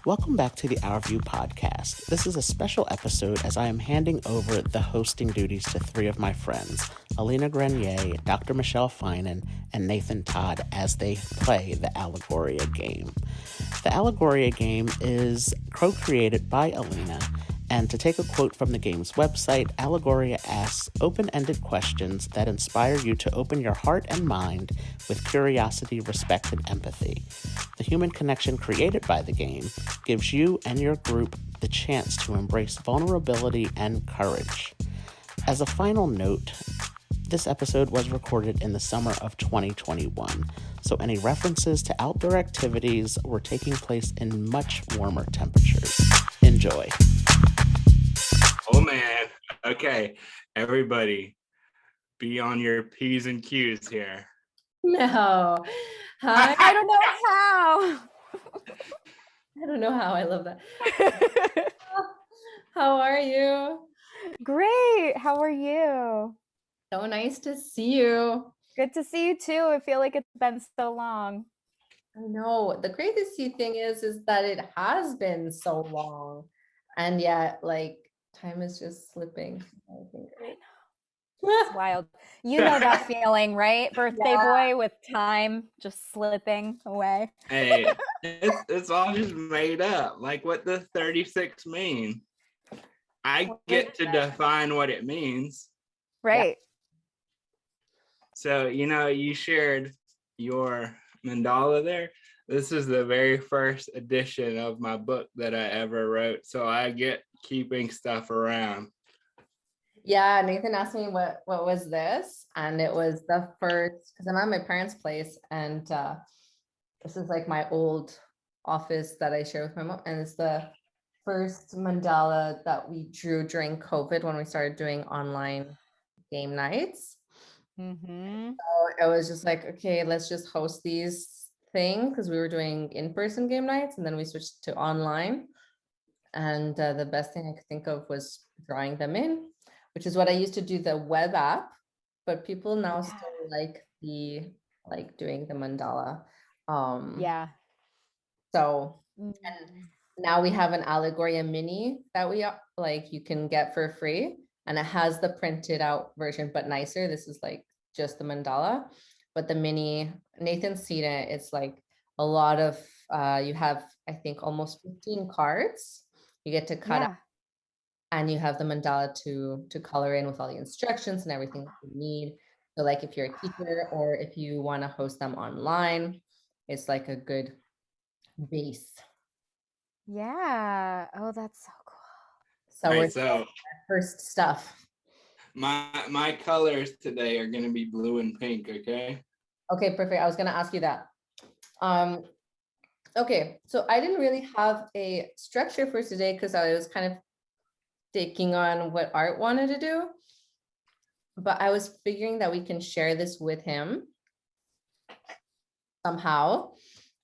Welcome back to the Our View podcast. This is a special episode as I am handing over the hosting duties to three of my friends, Alina Grenier, Dr. Michelle Fynan, and Nathan Todd, as they play the Alegoria game. The Alegoria game is co-created by Alina, and to take a quote from the game's website, Alegoria asks open-ended questions that inspire you to open your heart and mind with curiosity, respect, and empathy. The human connection created by the game gives you and your group the chance to embrace vulnerability and courage. As a final note, this episode was recorded in the summer of 2021, so any references to outdoor activities were taking place in much warmer temperatures. Enjoy. Oh man. Okay, everybody, be on your P's and Q's here. No. Hi. I don't know how. I don't know how. I love that. How are you? Great. How are you? So nice to see you. Good to see you too. I feel like it's been so long. I know. The crazy thing is that it has been so long. And yet, like, time is just slipping. I think. It's wild. You know that feeling, right? Birthday boy with time just slipping away. Hey, it's all just made up. Like, what does 36 mean? I get to define what it means. Right. So, you shared your mandala there. This is the very first edition of my book that I ever wrote. So I get keeping stuff around. Yeah, Nathan asked me what was this, and it was the first, because I'm at my parents' place, and this is like my old office that I share with my mom, and it's the first mandala that we drew during COVID when we started doing online game nights. Mm-hmm. So it was just like, okay, let's just host these things, because we were doing in-person game nights, and then we switched to online, and the best thing I could think of was drawing them in, which is what I used to do the web app, but people now still like doing the mandala. Yeah. So, and now we have an Alegoria mini that you can get for free, and it has the printed out version, but nicer. This is like just the mandala, but the mini, Nathan's seen it. It's like a lot of, you have, I think, almost 15 cards. You get to cut out. And you have the mandala to color in with all the instructions and everything that you need. So like if you're a teacher or if you want to host them online, it's like a good base. Yeah. Oh, that's so cool. So Right, we're so first stuff. my colors today are going to be blue and pink, okay? Okay, perfect. I was going to ask you that. Okay, so I didn't really have a structure for today because I was kind of taking on what Art wanted to do, but I was figuring that we can share this with him somehow,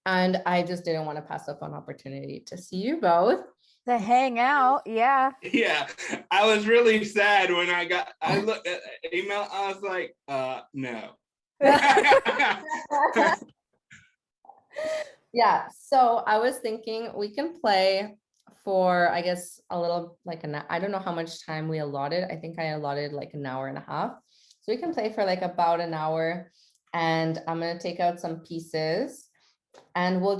and I just didn't want to pass up an opportunity to see you both. To hang out, yeah. Yeah, I was really sad when I looked at the email, I was like, no. Yeah, so I was thinking we can play for, I guess, a little, like I don't know how much time we allotted. I think I allotted like an hour and a half. So we can play for like about an hour, and I'm going to take out some pieces, and we'll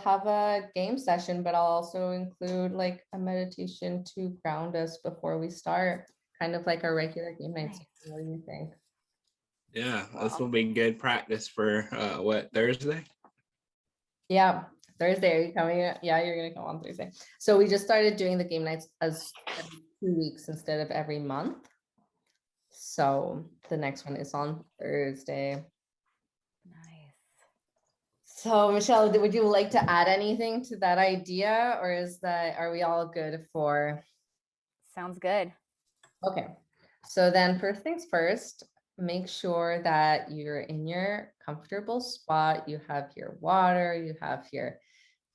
have a game session, but I'll also include like a meditation to ground us before we start, kind of like our regular game nights. What do you think? Yeah, this will be good practice for what, Thursday? Yeah, Thursday. Are you coming? Yeah, you're gonna come on Thursday. So we just started doing the game nights as every 2 weeks instead of every month. So the next one is on Thursday. Nice. So Michelle, would you like to add anything to that idea, or are we all good for? Sounds good. Okay, so then first things first, make sure that you're in your comfortable spot. You have your water, you have your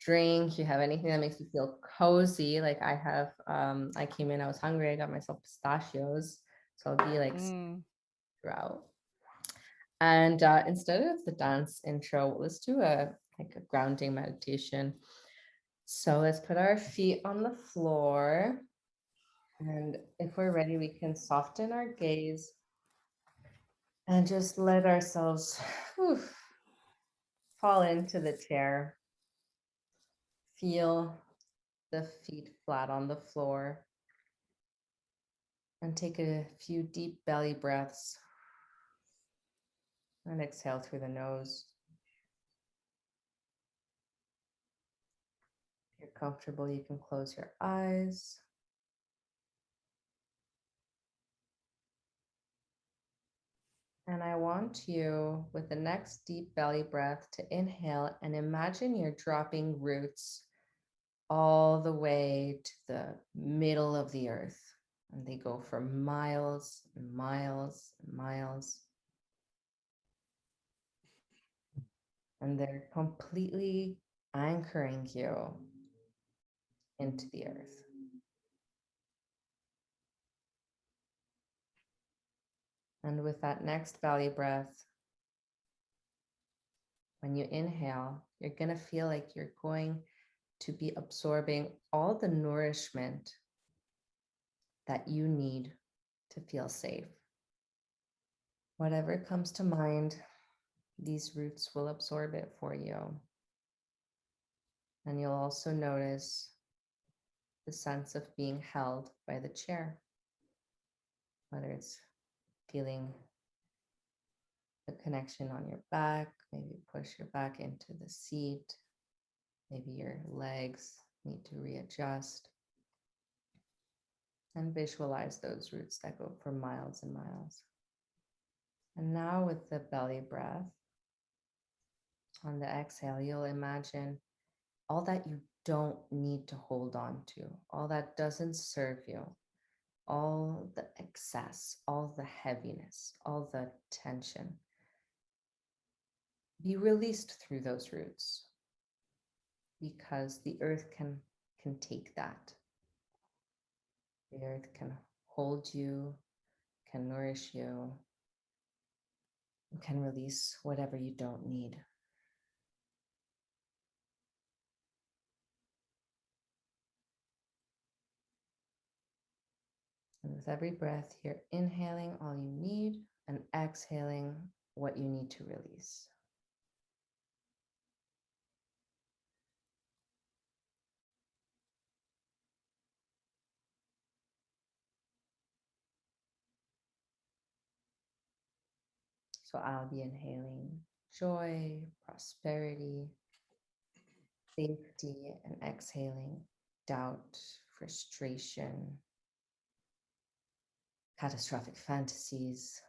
drink, you have anything that makes you feel cozy. Like I have, I came in, I was hungry, I got myself pistachios. So I'll be like throughout. And instead of the dance intro, let's do a grounding meditation. So let's put our feet on the floor. And if we're ready, we can soften our gaze and just let ourselves fall into the chair. Feel the feet flat on the floor. And take a few deep belly breaths. And exhale through the nose. If you're comfortable, you can close your eyes. And I want you, with the next deep belly breath, to inhale and imagine you're dropping roots all the way to the middle of the earth. And they go for miles and miles and miles. And they're completely anchoring you into the earth. And with that next belly breath, when you inhale, you're going to feel like you're going to be absorbing all the nourishment that you need to feel safe. Whatever comes to mind, these roots will absorb it for you. And you'll also notice the sense of being held by the chair, whether it's feeling the connection on your back, maybe push your back into the seat, maybe your legs need to readjust, and visualize those roots that go for miles and miles. And now with the belly breath, on the exhale, you'll imagine all that you don't need to hold on to, all that doesn't serve you, all the excess, all the heaviness, all the tension. Be released through those roots, because the earth can take that. The earth can hold you, can nourish you, and can release whatever you don't need. And with every breath, you're inhaling all you need and exhaling what you need to release. So I'll be inhaling joy, prosperity, safety, and exhaling doubt, frustration, catastrophic fantasies.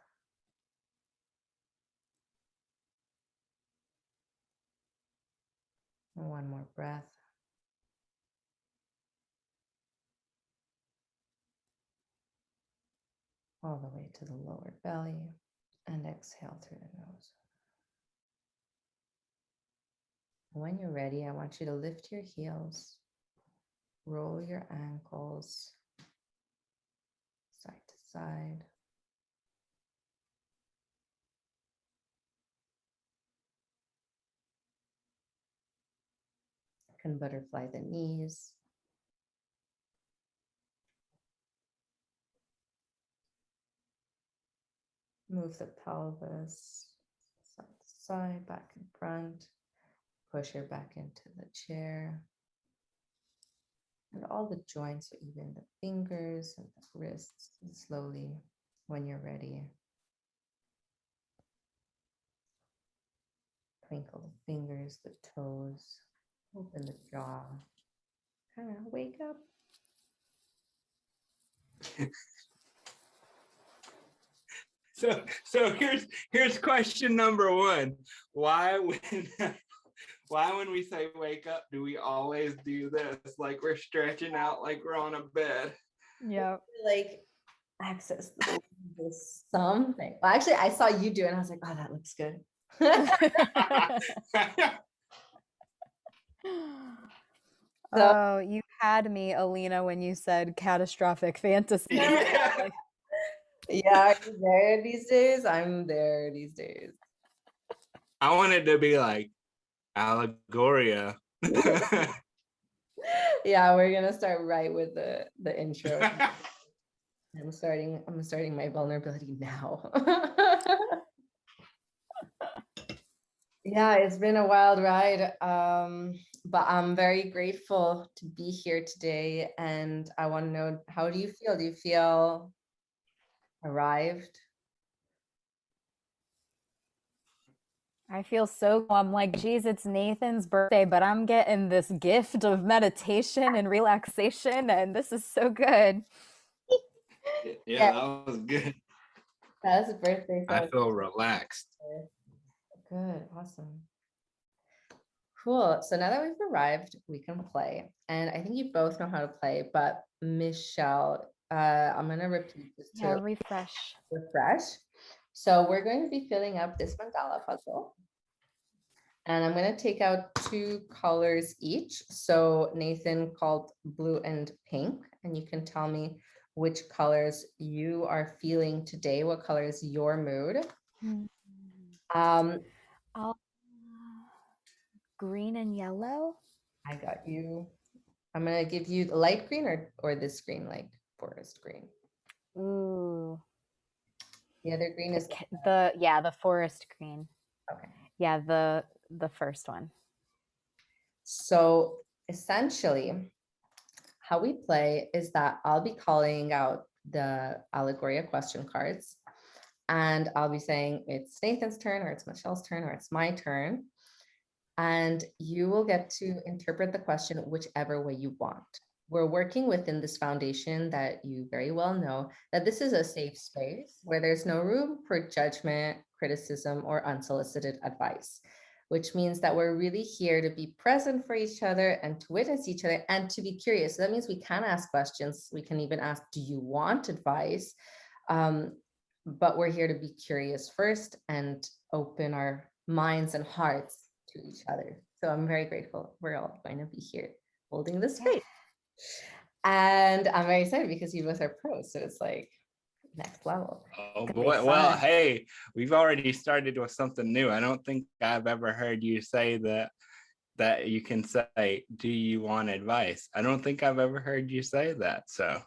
And one more breath. All the way to the lower belly, and exhale through the nose. When you're ready, I want you to lift your heels, roll your ankles side to side. You can butterfly the knees. Move the pelvis side to side, back and front. Push her back into the chair. And all the joints, so even the fingers and the wrists, and slowly, when you're ready, twinkle the fingers, the toes, open the jaw, kind of wake up. So here's question number one. Why when we say wake up, do we always do this? Like we're stretching out like we're on a bed. Yep. Like access something. Well, actually, I saw you do it and I was like, oh, that looks good. Oh, you had me, Alina, when you said catastrophic fantasy. Yeah. Yeah, are you there these days? I'm there these days. I wanted to be like Alegoria. Yeah, we're gonna start right with the intro. I'm starting my vulnerability now. Yeah, it's been a wild ride. But I'm very grateful to be here today. And I want to know, how do you feel? Do you feel arrived? I feel so, I'm like, geez, it's Nathan's birthday, but I'm getting this gift of meditation and relaxation, and this is so good. Yeah, that was good. That's a birthday. I feel relaxed. Good, awesome. Cool. So now that we've arrived, we can play. And I think you both know how to play, but Michelle, I'm gonna repeat this to refresh. So we're going to be filling up this mandala puzzle. And I'm going to take out 2 colors each. So Nathan called blue and pink, and you can tell me which colors you are feeling today. What color is your mood? Green and yellow. I got you. I'm going to give you the light green or this green, like forest green. Ooh. The other green is the forest green. Okay. Yeah, the first one. So essentially, how we play is that I'll be calling out the Alegoria question cards, and I'll be saying it's Nathan's turn, or it's Michelle's turn, or it's my turn. And you will get to interpret the question whichever way you want. We're working within this foundation that you very well know, that this is a safe space where there's no room for judgment, criticism, or unsolicited advice, which means that we're really here to be present for each other and to witness each other and to be curious. So that means we can ask questions. We can even ask, do you want advice? But we're here to be curious first and open our minds and hearts to each other. So I'm very grateful we're all going to be here holding this space. And I'm very excited because you both are pros. So it's like next level. Oh boy. Well, hey, we've already started with something new. I don't think I've ever heard you say that you can say, do you want advice? I don't think I've ever heard you say that. So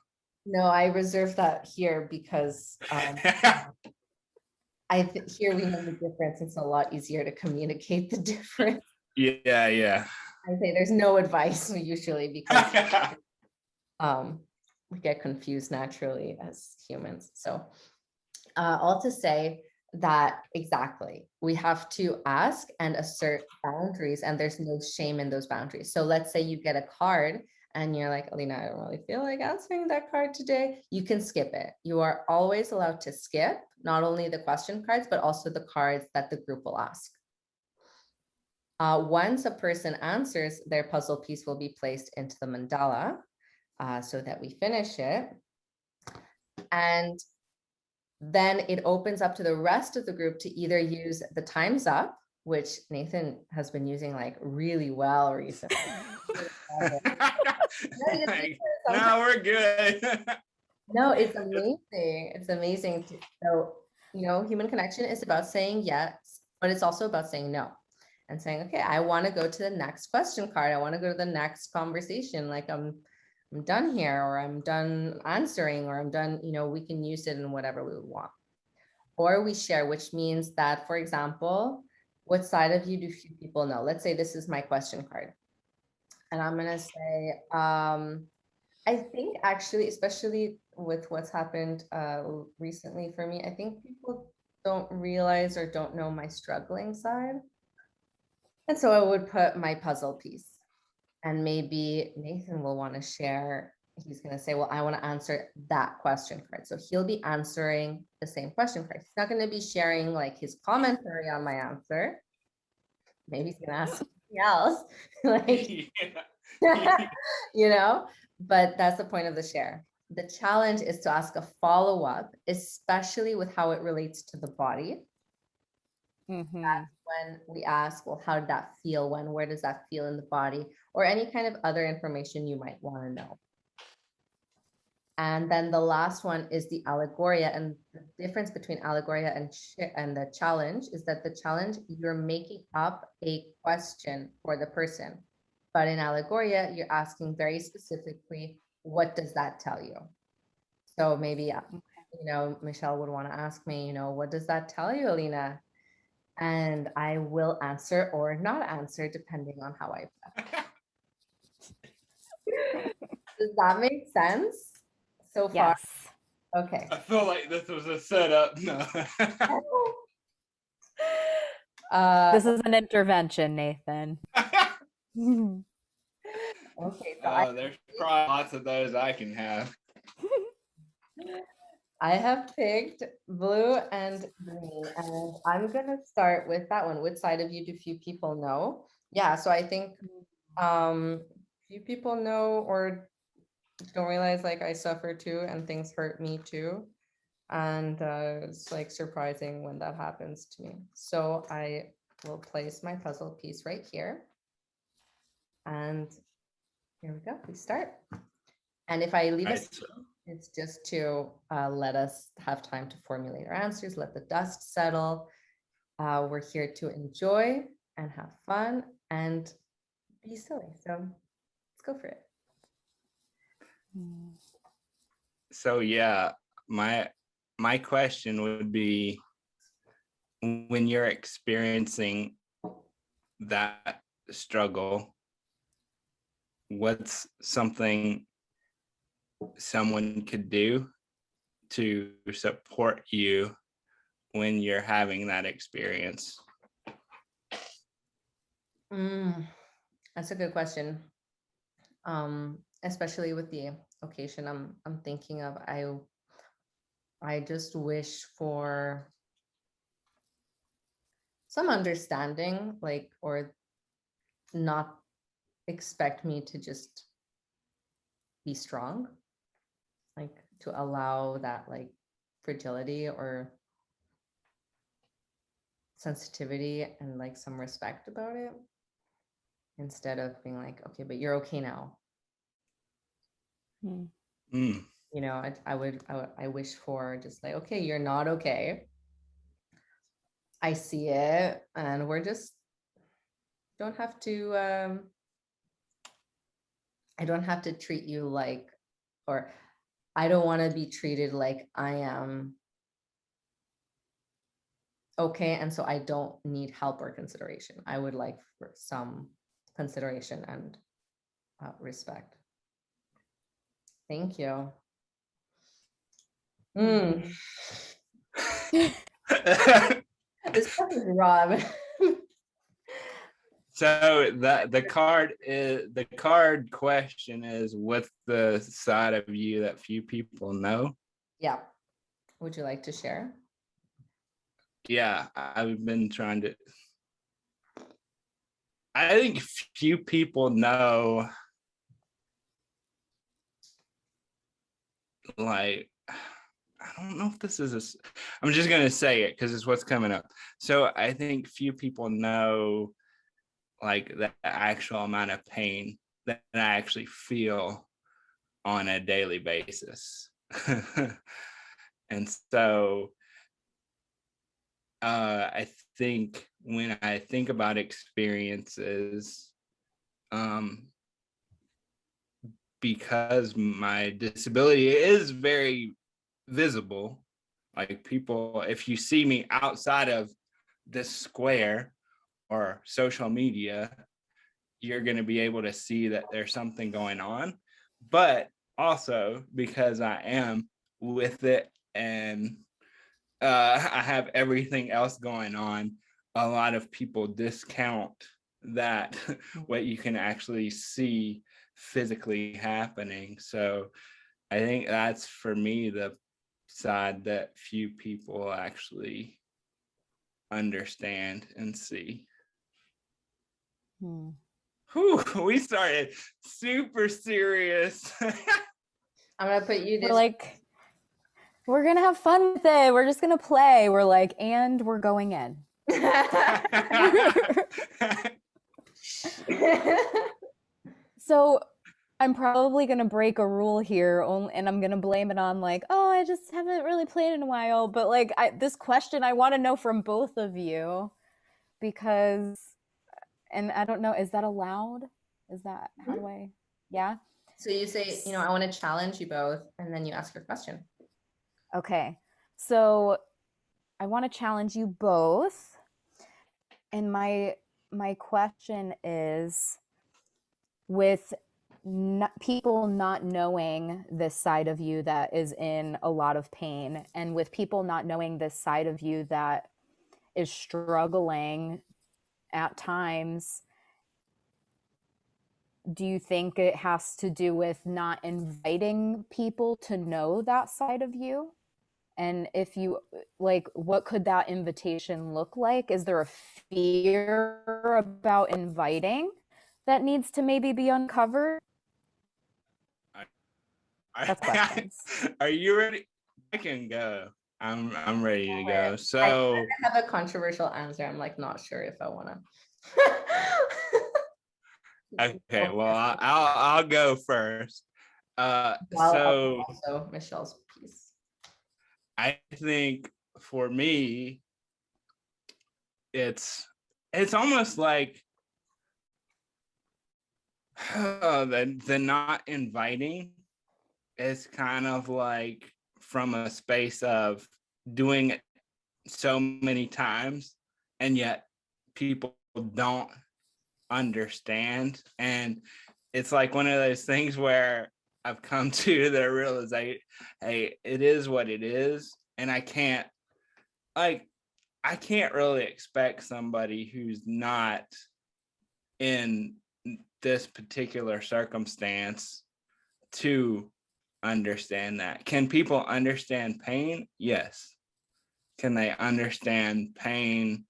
no, I reserve that here because here we know the difference. It's a lot easier to communicate the difference. Yeah. I say there's no advice usually because we get confused naturally as humans. So all to say that exactly, we have to ask and assert boundaries, and there's no shame in those boundaries. So let's say you get a card and you're like, Alina, I don't really feel like answering that card today. You can skip it. You are always allowed to skip not only the question cards, but also the cards that the group will ask. Once a person answers, their puzzle piece will be placed into the mandala so that we finish it. And then it opens up to the rest of the group to either use the time's up, which Nathan has been using like really well recently. No, we're good. No, it's amazing. It's amazing. So, human connection is about saying yes, but it's also about saying no and saying, okay, I want to go to the next question card. I want to go to the next conversation. Like I'm done here, or I'm done answering, or I'm done, we can use it in whatever we want. Or we share, which means that, for example, what side of you do few people know? Let's say this is my question card. And I'm going to say, I think actually, especially with what's happened recently for me, I think people don't realize or don't know my struggling side. And so I would put my puzzle piece. And maybe Nathan will want to share. He's going to say, well, I want to answer that question card. So he'll be answering the same question card. He's not going to be sharing like his commentary on my answer. Maybe he's going to ask something else. But that's the point of the share. The challenge is to ask a follow-up, especially with how it relates to the body. Mm-hmm. That's when we ask, well, how did that feel? Where does that feel in the body? Or any kind of other information you might want to know. And then the last one is the Alegoria. And the difference between Alegoria and the challenge is that the challenge, you're making up a question for the person, But in Alegoria, you're asking very specifically, what does that tell you? So maybe, Michelle would want to ask me, what does that tell you, Alina? And I will answer or not answer depending on how I feel. Does that make sense so far? Yes. Okay. I feel like this was a setup. No. This is an intervention, Nathan. Okay, so there's probably lots of those I can have. I have picked blue and green, and I'm gonna start with that one. Which side of you do few people know? Yeah, so I think few people know or don't realize like I suffer too and things hurt me too. And it's like surprising when that happens to me. So I will place my puzzle piece right here. And here we go, we start. And if I leave it, it's just to let us have time to formulate our answers, let the dust settle. We're here to enjoy and have fun and be silly. So let's go for it. So yeah, my question would be, when you're experiencing that struggle, what's something someone could do to support you when you're having that experience? That's a good question. Especially with the occasion I'm thinking of, I just wish for some understanding, like, or not expect me to just be strong, like to allow that like fragility or sensitivity and like some respect about it, instead of being like, okay, but you're okay now. I wish for just like, okay, you're not okay. I see it, and we're just don't have to I don't have to treat you like, or I don't want to be treated like I am okay, and so I don't need help or consideration. I would like for some consideration and respect. Thank you. This stuff is Rob. So the card question is, what's the side of you that few people know? Yeah. Would you like to share? Yeah, I've been trying to. I think few people know, like, I don't know if this is I'm just going to say it because it's what's coming up. So I think few people know like the actual amount of pain that I actually feel on a daily basis. And so I think when I think about experiences, because my disability is very visible, like people, if you see me outside of this square or social media, you're going to be able to see that there's something going on. But also because I am with it and I have everything else going on, a lot of people discount that what you can actually see physically happening. So I think that's, for me, the side that few people actually understand and see. Whew, we started super serious. I'm gonna put you this. We're like, we're gonna have fun with it. We're just gonna play. We're like, and we're going in. So I'm probably gonna break a rule here, and I'm gonna blame it on like, oh, I just haven't really played in a while. But like, this question, I want to know from both of you, because, and I don't know, is that allowed? Is that how do I? Yeah. So you say, I want to challenge you both, and then you ask your question. Okay. So I want to challenge you both. And my question is, with people not knowing this side of you that is in a lot of pain, and with people not knowing this side of you that is struggling at times, do you think it has to do with not inviting people to know that side of you? And if you like, what could that invitation look like? Is there a fear about inviting that needs to maybe be uncovered? That's questions. Are you ready? I can go. I'm ready to go. I So have a controversial answer. I'm like not sure if I want to. okay, well I'll go first. So also Michelle's piece. I think for me, it's almost like the not inviting is kind of like from a space of doing it so many times, and yet people don't understand. And it's like one of those things where I've come to the realization, hey, it is what it is, and I can't really expect somebody who's not in this particular circumstance to understand that. Can people understand pain? Yes. Can they understand pain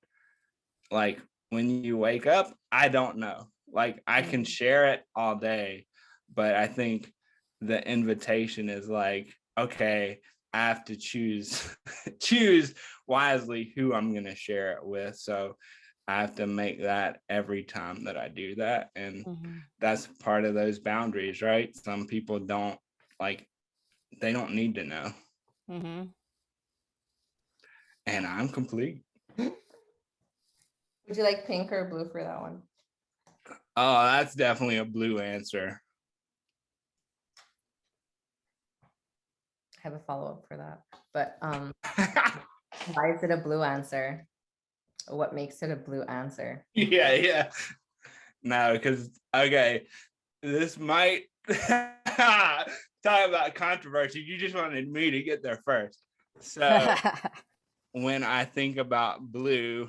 like when you wake up? I don't know. Like I can share it all day, but I think the invitation is like, okay, I have to choose wisely who I'm going to share it with. So I have to make that every time that I do that. And that's part of those boundaries, right? Some people don't they don't need to know. And I'm complete. Would you like pink or blue for that one? Oh, that's definitely a blue answer. I have a follow-up for that. But why is it a blue answer? What makes it a blue answer? Yeah. No, because okay, this might talk about controversy. You just wanted me to get there first. So when I think about blue,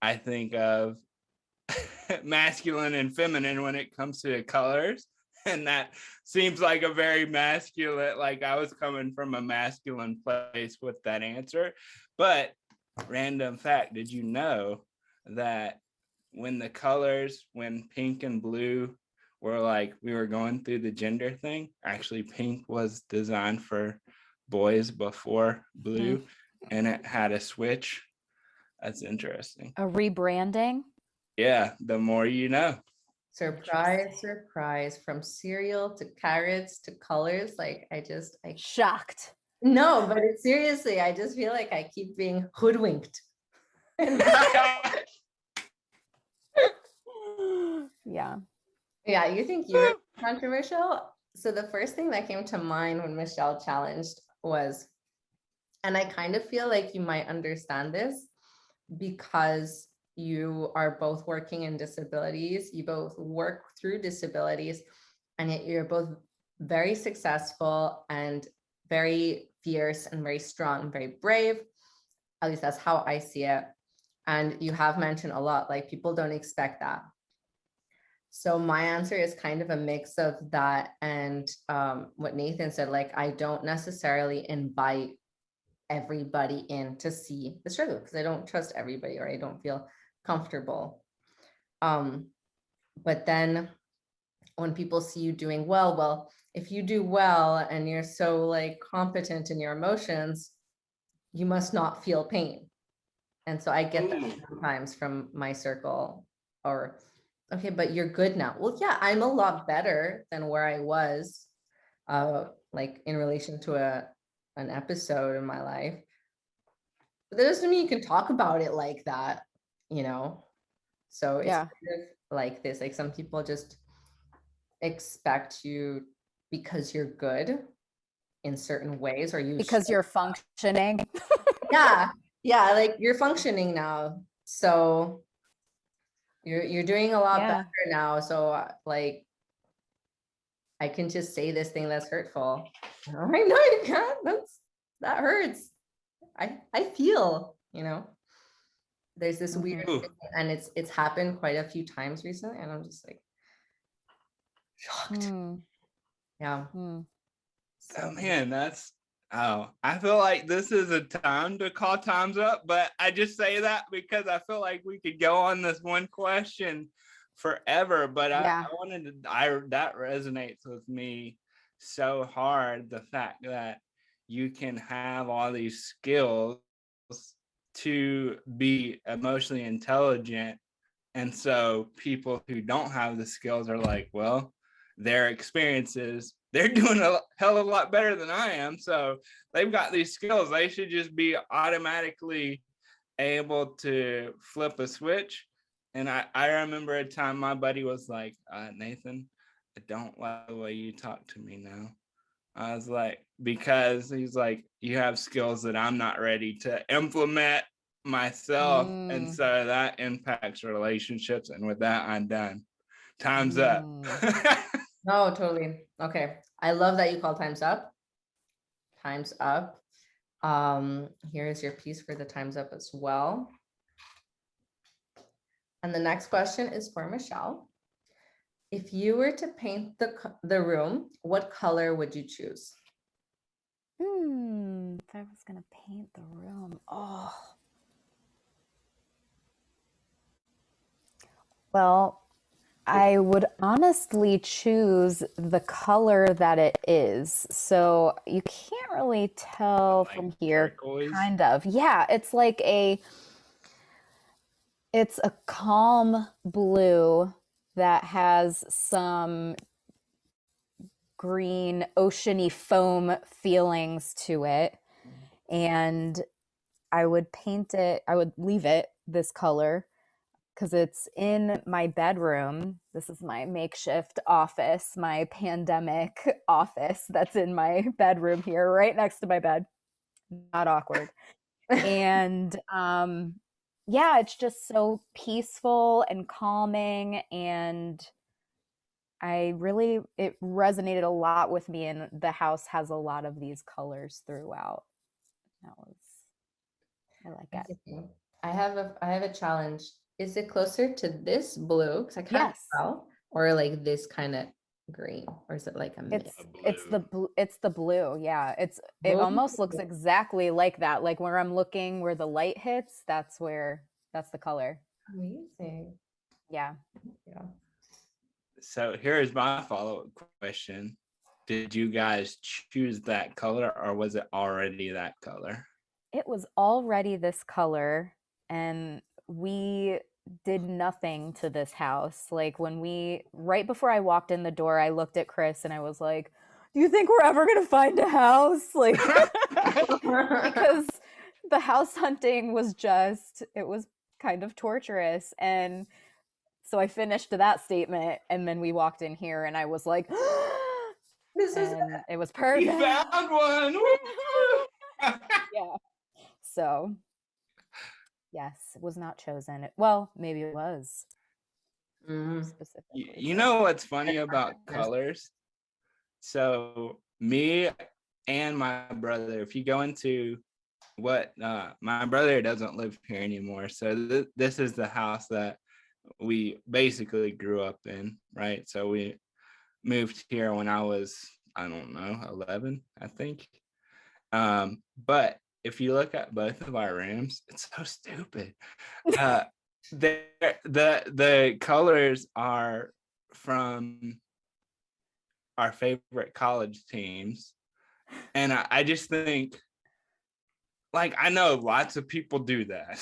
I think of masculine and feminine when it comes to the colors. And that seems like a very masculine, like I was coming from a masculine place with that answer. But random fact, did you know that when pink and blue were like, we were going through the gender thing, actually pink was designed for boys before blue, and it had a switch. That's interesting. A rebranding? Yeah, the more you know. Surprise, surprise, from cereal to carrots to colors. Like I shocked. No, but it's seriously, I just feel like I keep being hoodwinked. Yeah. Yeah, you think you're controversial? So the first thing that came to mind when Michelle challenged was, and I kind of feel like you might understand this because you are both working in disabilities, you both work through disabilities, and yet you're both very successful and very fierce and very strong, very brave. At least that's how I see it. And you have mentioned a lot, like people don't expect that. So my answer is kind of a mix of that and what Nathan said, like, I don't necessarily invite everybody in to see the struggle because I don't trust everybody or I don't feel comfortable. But then when people see you doing well, if you do well and you're so like competent in your emotions, you must not feel pain. And so I get that sometimes from my circle, or okay, but you're good now. Well, yeah, I'm a lot better than where I was, like in relation to an episode in my life. But that doesn't mean you can talk about it like that, you know? So it's Yeah. kind of like this. Like some people just expect you because you're good in certain ways, or you Because you're functioning. yeah, like you're functioning now, so you're doing a lot better now. So like I can just say this thing that's hurtful. I'm like, no, you can't. That hurts. I feel, there's this weird thing, and it's happened quite a few times recently, and I'm just like shocked. Yeah. Oh man, I feel like this is a time to call times up, but I just say that because I feel like we could go on this one question forever, but I wanted to, that resonates with me so hard, the fact that you can have all these skills to be emotionally intelligent, and so people who don't have the skills are like, well, their experiences, they're doing a hell of a lot better than I am, so they've got these skills, they should just be automatically able to flip a switch. And I remember a time my buddy was like, Nathan, I don't like the way you talk to me now. I was like, because he's like, you have skills that I'm not ready to implement myself. And so that impacts relationships. And with that, I'm done. Time's up. No, totally. Okay. I love that you call time's up. Time's up. Here's your piece for the time's up as well. And the next question is for Michelle. If you were to paint the room, what color would you choose? If I was going to paint the room, well, I would honestly choose the color that it is. So you can't really tell from here, turquoise? kind of. Yeah, it's a calm blue that has some green oceany foam feelings to it. And I would leave it this color because it's in my bedroom. This is my makeshift office, my pandemic office that's in my bedroom here, right next to my bed. Not awkward. And yeah, it's just so peaceful and calming, and it resonated a lot with me, and the house has a lot of these colors throughout. I like it. I have a challenge. Is it closer to this blue? Because I can't tell, or like this kind of green, or is it like a mix? It's the blue. Yeah, it almost looks exactly like that. Like where I'm looking, where the light hits, that's the color. Amazing. Yeah. So here's my follow-up question. Did you guys choose that color, or was it already that color? It was already this color, and we did nothing to this house. Like right before I walked in the door, I looked at Chris and I was like, do you think we're ever going to find a house? Like, because the house hunting was it was kind of torturous. And so I finished that statement, and then we walked in here and I was like, it was perfect. We found one. Yeah. So, yes, it was not chosen. Well, maybe it was. Specifically. You know what's funny about colors? So me and my brother, if you go into my brother doesn't live here anymore. So this is the house that we basically grew up in, right? So we moved here when I was, I don't know, 11, I think. But if you look at both of our rooms, it's so stupid. The colors are from our favorite college teams. And I just think, like, I know lots of people do that.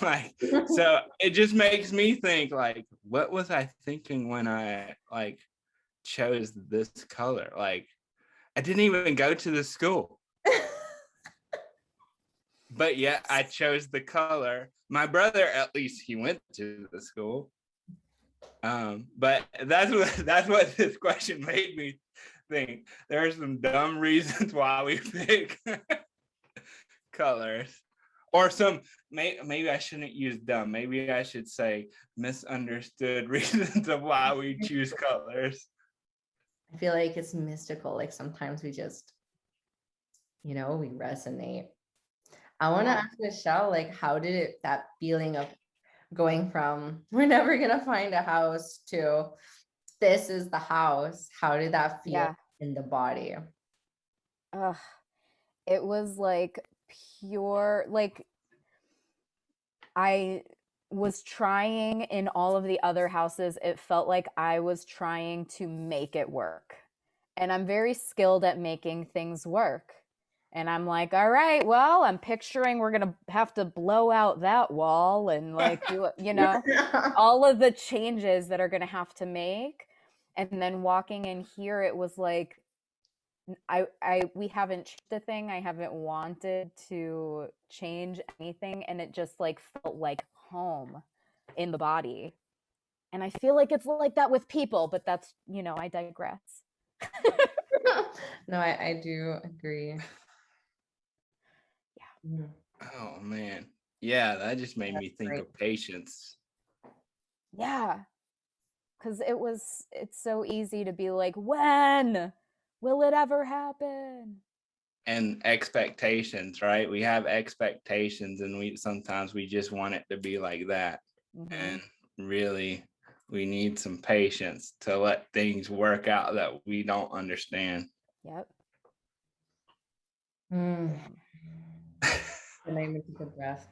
Like, so it just makes me think, like, what was I thinking when I chose this color? Like, I didn't even go to the school. But yet I chose the color. My brother, at least he went to the school. But that's what this question made me think. There are some dumb reasons why we pick colors, or some maybe I shouldn't use dumb. Maybe I should say misunderstood reasons of why we choose colors. I feel like it's mystical. Like sometimes we just, we resonate. I want to ask Michelle, like, how did that feeling of going from we're never gonna find a house to this is the house, how did that feel in the body? It was like pure, like I was trying in all of the other houses. It felt like I was trying to make it work. And I'm very skilled at making things work. And I'm like, all right, well, I'm picturing we're going to have to blow out that wall and like do it, all of the changes that are going to have to make. And then walking in here, it was like, we haven't changed a thing. I haven't wanted to change anything. And it just like felt like home in the body. And I feel like it's like that with people, but that's, I digress. No, I do agree. Yeah. Oh man. Yeah, that just made me think of patience. Yeah. Because it's so easy to be like, when will it ever happen? And expectations, right? We have expectations, and sometimes we just want it to be like that. Mm-hmm. And really, we need some patience to let things work out that we don't understand. Yep. And I took a good breath.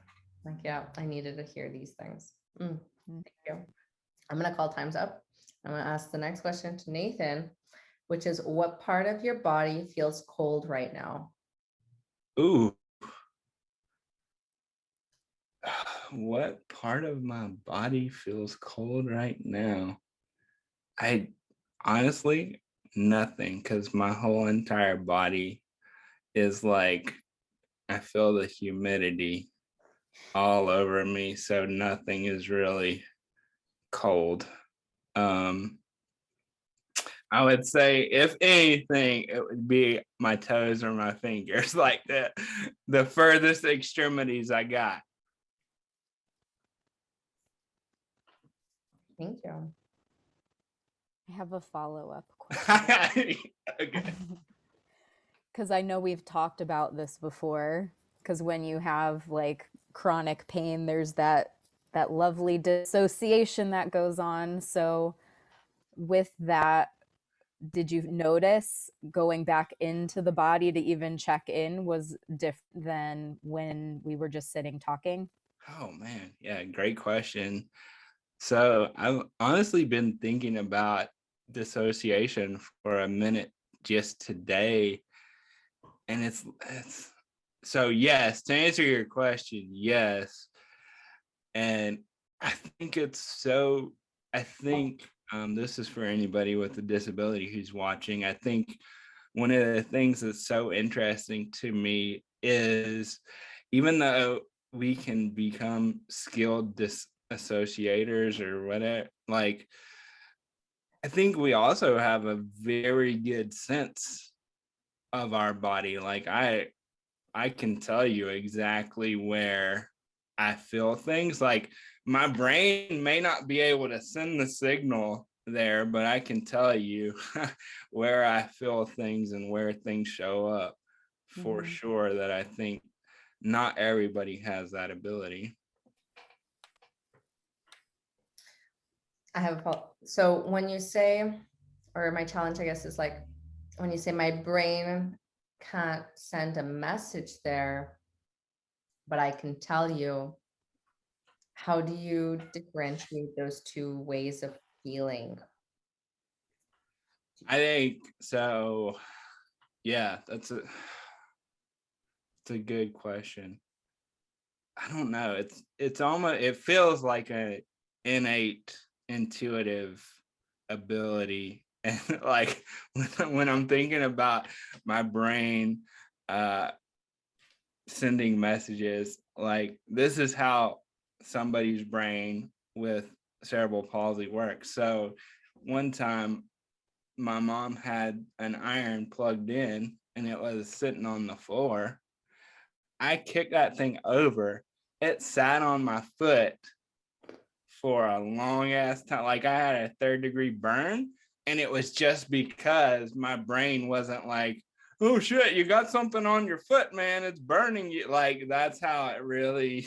Like, yeah, I needed to hear these things. Thank you. I'm going to call times up. I'm going to ask the next question to Nathan, which is, what part of your body feels cold right now? Ooh. What part of my body feels cold right now? I honestly, nothing, because my whole entire body is like, I feel the humidity all over me, so nothing is really cold. I would say, if anything, it would be my toes or my fingers, like the furthest extremities I got. Thank you. I have a follow-up question. Okay. Because I know we've talked about this before, because when you have like chronic pain, there's that lovely dissociation that goes on. So with that, did you notice going back into the body to even check in was different than when we were just sitting talking? Oh man, yeah, great question. So I've honestly been thinking about dissociation for a minute just today. And it's so yes, to answer your question, yes. And I think this is for anybody with a disability who's watching. I think one of the things that's so interesting to me is, even though we can become skilled dissociators or whatever, like, I think we also have a very good sense of our body. Like I can tell you exactly where I feel things. Like, my brain may not be able to send the signal there, but I can tell you where I feel things and where things show up for sure. That I think not everybody has that ability. So when you say, or my challenge, I guess, is like, when you say my brain can't send a message there, but I can tell you, how do you differentiate those two ways of feeling? I think so. Yeah, it's a good question. I don't know. It's almost, it feels like a innate intuitive ability. And like when I'm thinking about my brain sending messages, like, this is how somebody's brain with cerebral palsy works. So one time my mom had an iron plugged in and it was sitting on the floor. I kicked that thing over. It sat on my foot for a long ass time. Like I had a 3rd-degree burn, and it was just because my brain wasn't like, oh shit, you got something on your foot, man, it's burning you. Like that's how it really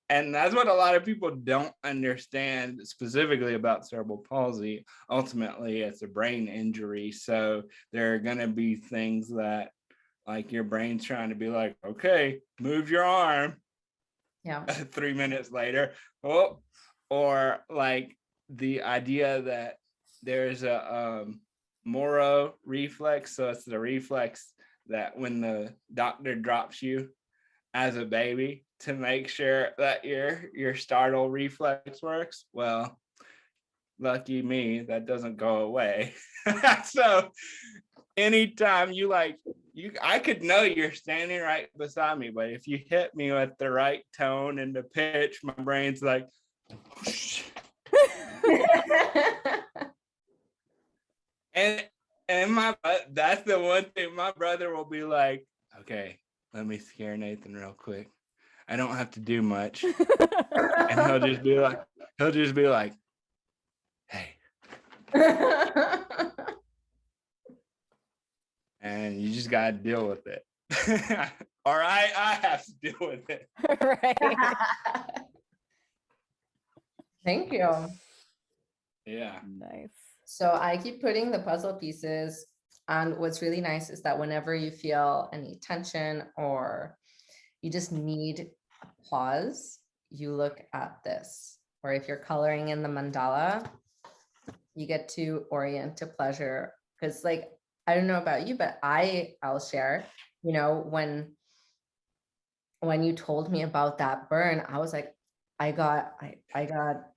and that's what a lot of people don't understand specifically about cerebral palsy. Ultimately, it's a brain injury. So there are going to be things that like your brain's trying to be like, okay, move your arm. Yeah. 3 minutes later, oh, or like the idea that there's a Moro reflex. So it's the reflex that when the doctor drops you as a baby to make sure that your startle reflex works. Well, lucky me, that doesn't go away. So anytime I could know you're standing right beside me, but if you hit me with the right tone and the pitch, my brain's like, whoosh. and that's the one thing my brother will be like, okay, let me scare Nathan real quick. I don't have to do much. And he'll just be like, hey. And you just gotta deal with it. Or I have to deal with it. Right. Thank you. Yeah. Nice. So I keep putting the puzzle pieces, and what's really nice is that whenever you feel any tension or you just need a pause, you look at this. Or if you're coloring in the mandala, you get to orient to pleasure. Because like, I don't know about you, but I'll share, you know, when you told me about that burn, I was like, I got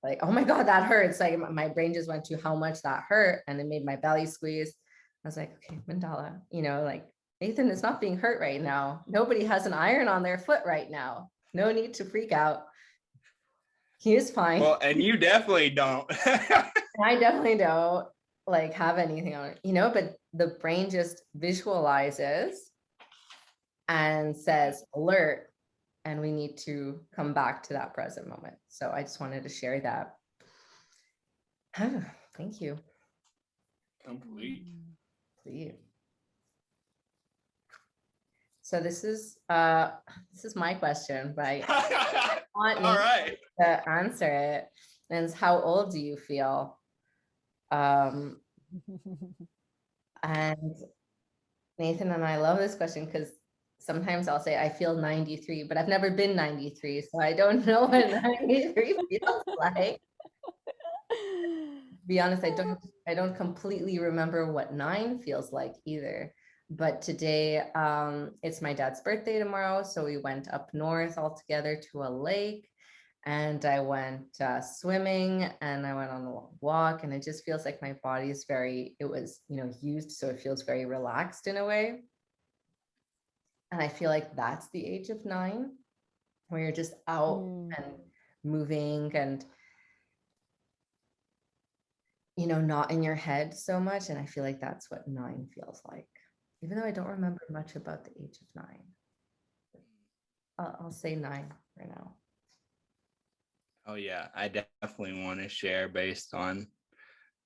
like, oh my God, that hurts. Like my brain just went to how much that hurt, and it made my belly squeeze. I was like, okay, mandala, you know, like Nathan is not being hurt right now. Nobody has an iron on their foot right now. No need to freak out. He is fine. Well, and you definitely don't. I definitely don't like have anything on it, you know, but the brain just visualizes and says alert, and we need to come back to that present moment. So I just wanted to share that. Thank you. Complete. Please. So this is my question, but I want All right. to answer it. And it's, how old do you feel? And Nathan and I love this question because sometimes I'll say I feel 93, but I've never been 93, so I don't know what 93 feels like. To be honest, I don't completely remember what 9 feels like either. But today, it's my dad's birthday tomorrow, so we went up north all together to a lake, and I went swimming, and I went on a long walk, and it just feels like my body is it was, you know, used, so it feels very relaxed in a way. And I feel like that's the age of 9, where you're just out and moving and, you know, not in your head so much. And I feel like that's what 9 feels like, even though I don't remember much about the age of 9. I'll say 9 for now. Oh yeah, I definitely want to share based on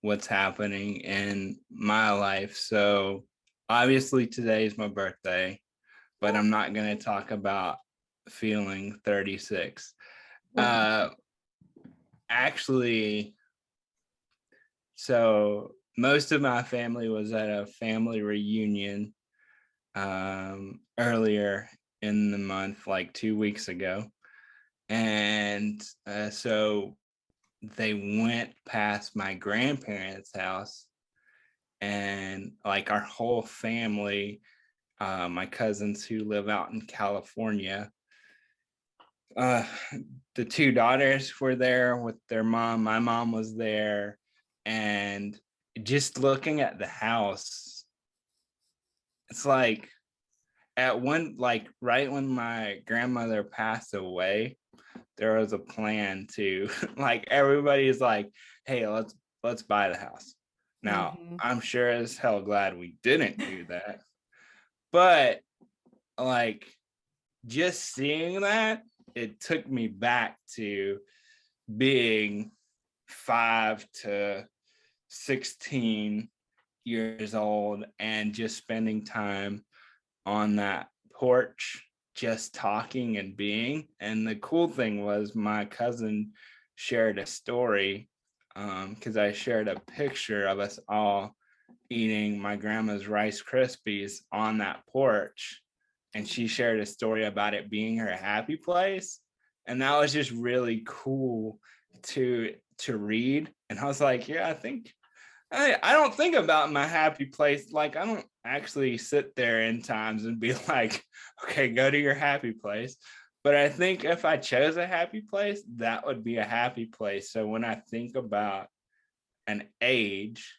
what's happening in my life. So obviously today is my birthday, but I'm not going to talk about feeling 36. Actually, so most of my family was at a family reunion earlier in the month, like 2 weeks ago. And so they went past my grandparents' house, and like our whole family, my cousins who live out in California, the 2 daughters were there with their mom. My mom was there, and just looking at the house, it's like at one, like right when my grandmother passed away, there was a plan to like, everybody's like, hey, let's buy the house. Now, I'm sure as hell glad we didn't do that. But like, just seeing that, it took me back to being 5 to 16 years old and just spending time on that porch, just talking and being. And the cool thing was my cousin shared a story, because I shared a picture of us all eating my grandma's Rice Krispies on that porch. And she shared a story about it being her happy place. And that was just really cool to read. And I was like, yeah, I think I don't think about my happy place. Like, I don't actually sit there in times and be like, okay, go to your happy place. But I think if I chose a happy place, that would be a happy place. So when I think about an age,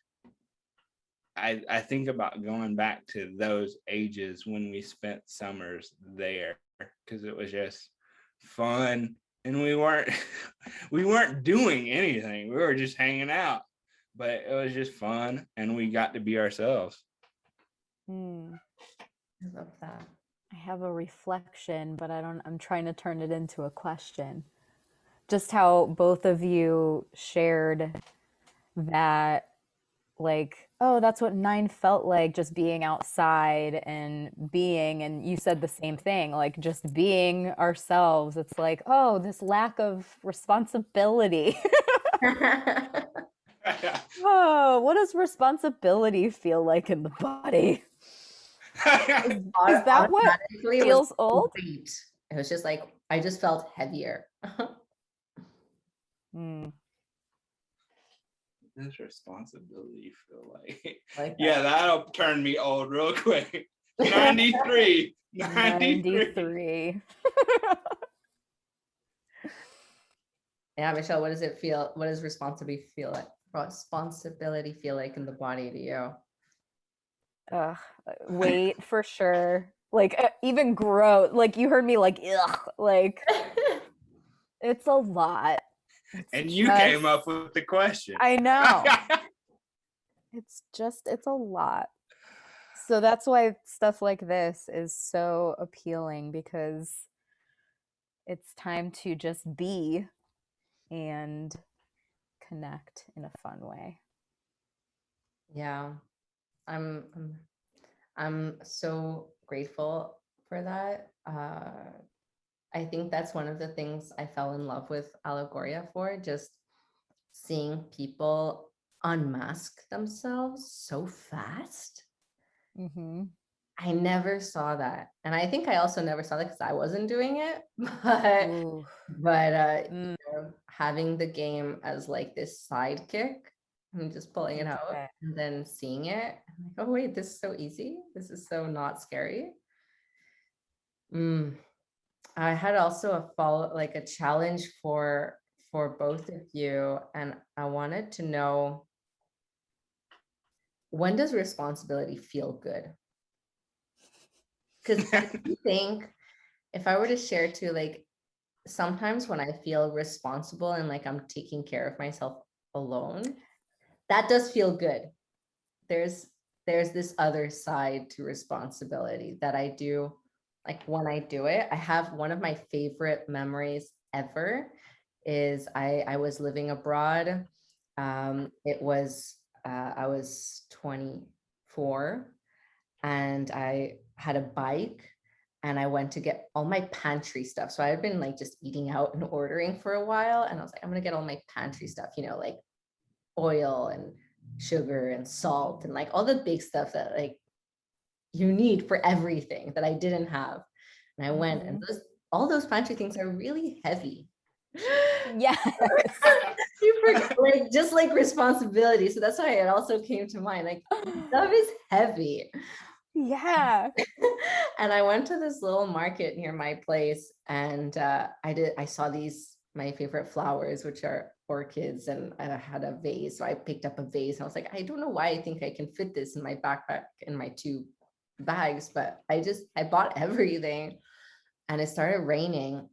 I think about going back to those ages when we spent summers there, because it was just fun. And we weren't doing anything. We were just hanging out. But it was just fun, and we got to be ourselves. I love that. I have a reflection, but I'm trying to turn it into a question. Just how both of you shared that, like, oh, that's what 9 felt like, just being outside and being, and you said the same thing, like just being ourselves. It's like, oh, this lack of responsibility. Oh, what does responsibility feel like in the body? Is that what feels old? Weight. It was just like, I just felt heavier. What does responsibility feel like? Yeah, that'll turn me old real quick. 93. 93. Yeah, Michelle, what does it feel? What does responsibility feel like? Responsibility feel like in the body to you? Weight for sure. Like even growth. Like you heard me like, ugh, like it's a lot. And you came up with the question. I know. It's a lot. So that's why stuff like this is so appealing, because it's time to just be and connect in a fun way. Yeah, I'm so grateful for that. I think that's one of the things I fell in love with Alegoria for, just seeing people unmask themselves so fast. I never saw that. And I think I also never saw that because I wasn't doing it. But you know, having the game as like this sidekick and just pulling it out and then seeing it, I'm like, oh wait, this is so easy. This is so not scary. I had also a challenge for both of you, and I wanted to know, when does responsibility feel good? Because I think if I were to share too, like sometimes when I feel responsible and like I'm taking care of myself alone, that does feel good. There's this other side to responsibility that I do. Like when I do it, I have one of my favorite memories ever is I was living abroad. It was I was 24 and I had a bike and I went to get all my pantry stuff. So I had been like just eating out and ordering for a while. And I was like, I'm going to get all my pantry stuff, you know, like oil and sugar and salt and like all the big stuff that like you need for everything that I didn't have. And I went and all those pantry things are really heavy. Yeah. You forget, like just like responsibility. So that's why it also came to mind. Like stuff is heavy. Yeah. And I went to this little market near my place, and I saw my favorite flowers, which are orchids, and I had a vase. So I picked up a vase and I was like, I don't know why I think I can fit this in my backpack in my 2 bags, but I bought everything. And it started raining.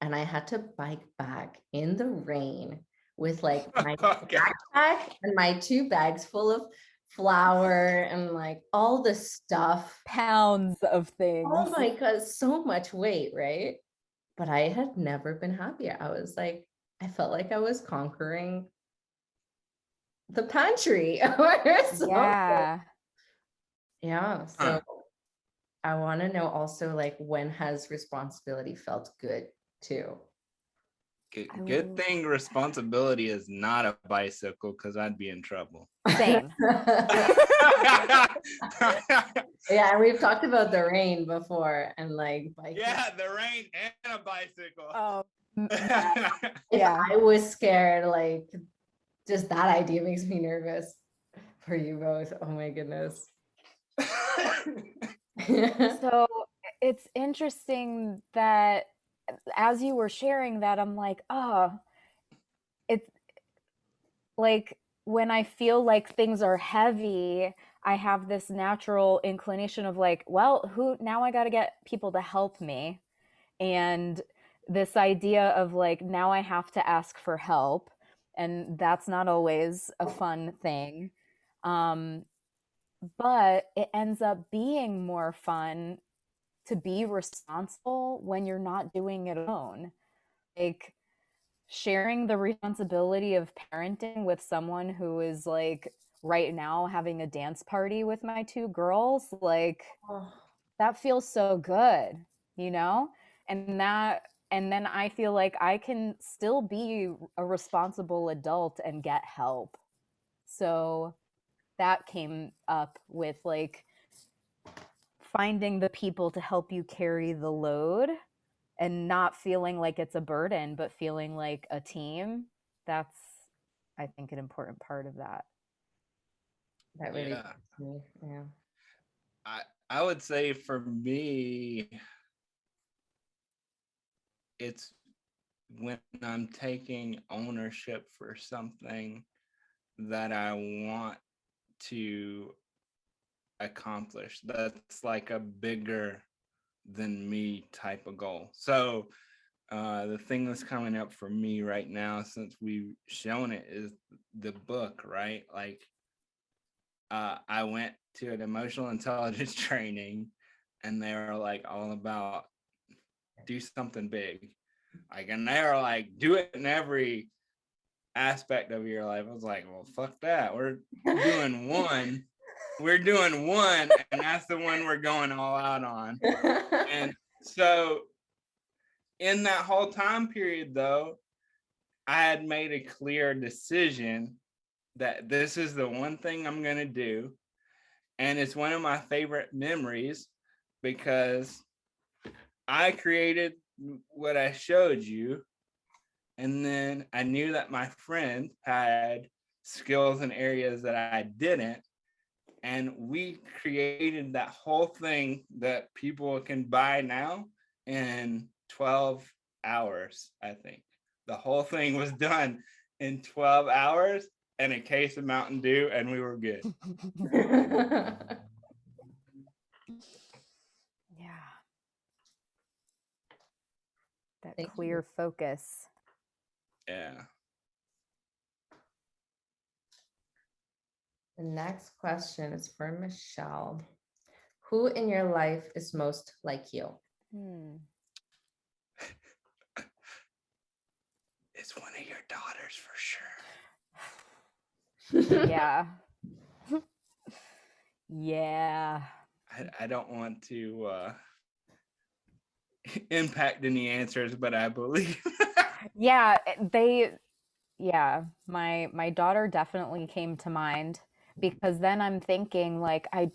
and I had to bike back in the rain with like my Okay. backpack and my 2 bags full of flour and like all the stuff. Pounds of things. Oh my God, so much weight, right? But I had never been happier. I was like, I felt like I was conquering the pantry. Yeah. Yeah. So I want to know also, like, when has responsibility felt good too? Good thing responsibility is not a bicycle, because I'd be in trouble. Same. Yeah, and we've talked about the rain before, and like biking. Yeah, the rain and a bicycle. Oh, If yeah. I was scared, like just that idea makes me nervous for you both. Oh my goodness. So it's interesting that as you were sharing that, I'm like, oh, it's like when I feel like things are heavy, I have this natural inclination of like, well, now I got to get people to help me. And this idea of like, now I have to ask for help. And that's not always a fun thing. But it ends up being more fun to be responsible when you're not doing it alone. Like sharing the responsibility of parenting with someone who is like right now having a dance party with my 2 girls, like that feels so good, you know? And then I feel like I can still be a responsible adult and get help. So that came up with like finding the people to help you carry the load and not feeling like it's a burden, but feeling like a team. That's, I think, an important part of that. That really gets me. Yeah. I would say for me, it's when I'm taking ownership for something that I want to accomplish. That's like a bigger than me type of goal. So the thing that's coming up for me right now, since we've shown it, is the book, right? Like I went to an emotional intelligence training, and they were like all about do something big. Like, and they were like, do it in every aspect of your life. I was like, well, fuck that. We're doing one. We're doing one, and that's the one we're going all out on. And so in that whole time period, though, I had made a clear decision that this is the one thing I'm going to do. And it's one of my favorite memories because I created what I showed you. And then I knew that my friend had skills in areas that I didn't. And we created that whole thing that people can buy now in 12 hours, I think. The whole thing was done in 12 hours and a case of Mountain Dew, and we were good. Yeah. That clear focus. Yeah. The next question is for Michelle. Who in your life is most like you? It's one of your daughters for sure. Yeah. Yeah. I don't want to impact any answers, but I believe. Yeah, my daughter definitely came to mind, because then I'm thinking like I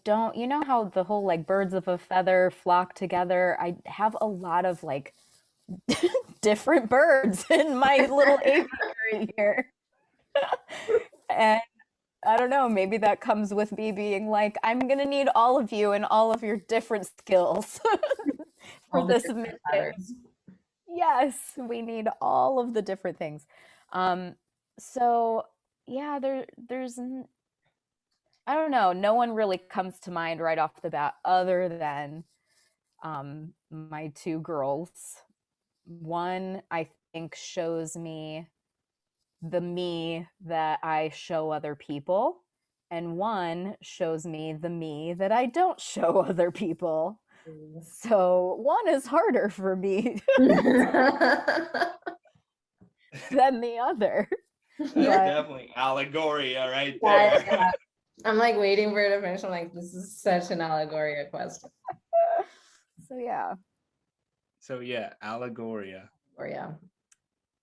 don't, you know how the whole like birds of a feather flock together. I have a lot of like different birds in my little aviary here. And I don't know, maybe that comes with me being like, I'm gonna need all of you and all of your different skills for this mission. Yes, we need all of the different things. So yeah, there's I don't know, no one really comes to mind right off the bat other than my 2 girls. one I think shows me the me that I show other people, and one shows me the me that I don't show other people. So one is harder for me than the other. That's But definitely Alegoria right there. Yeah. I'm like waiting for it to finish. I'm like, this is such an Alegoria question. so yeah. So yeah, Alegoria. Or yeah.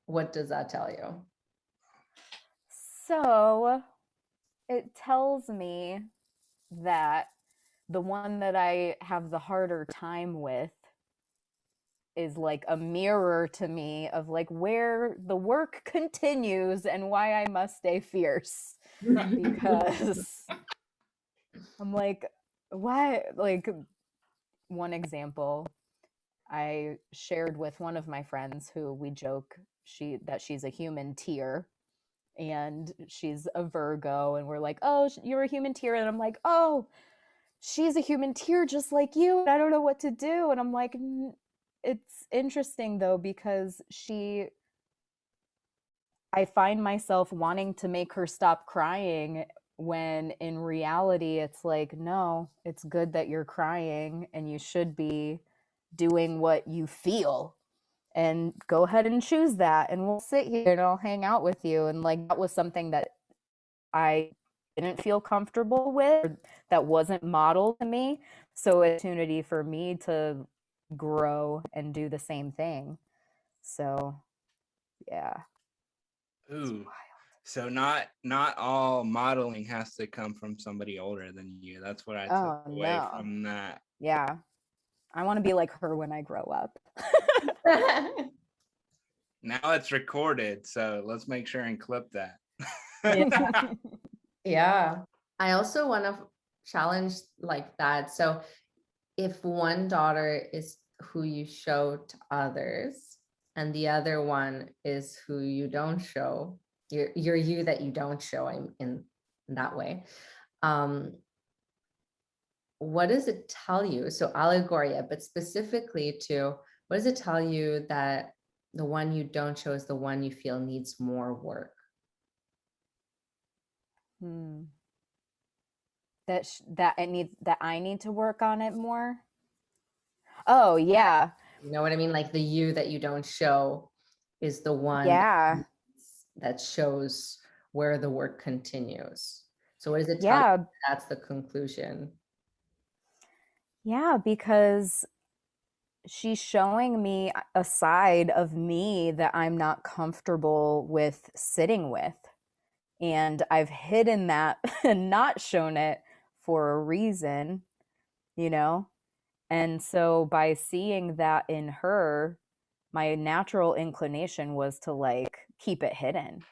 What does that tell you? So it tells me that the one that I have the harder time with is like a mirror to me of like where the work continues and why I must stay fierce. Because I'm like, why? Like, one example I shared with one of my friends who we joke that she's a human tear, and she's a Virgo, and we're like, oh, you're a human tear, and I'm like, oh, she's a human tear just like you, and I don't know what to do. And I'm like, it's interesting though, because I find myself wanting to make her stop crying when in reality it's like, no, it's good that you're crying and you should be doing what you feel, and go ahead and choose that, and we'll sit here and I'll hang out with you. And like, that was something that I didn't feel comfortable with, that wasn't modeled to me. So it's an opportunity for me to grow and do the same thing. So yeah. Ooh. So not all modeling has to come from somebody older than you. That's what I took away from that. Yeah. I want to be like her when I grow up. Now it's recorded, so let's make sure and clip that. Yeah. I also want to challenge like that. So if one daughter is who you show to others and the other one is who you don't show, you're you that you don't show in that way. What does it tell you? So Alegoria, but specifically to, what does it tell you that the one you don't show is the one you feel needs more work? That I need to work on it more. Oh yeah. You know what I mean? Like the you that you don't show is the one that shows where the work continues. So what does it tell you? That's the conclusion. Yeah, because she's showing me a side of me that I'm not comfortable with sitting with. And I've hidden that and not shown it for a reason, you know? And so by seeing that in her, my natural inclination was to like keep it hidden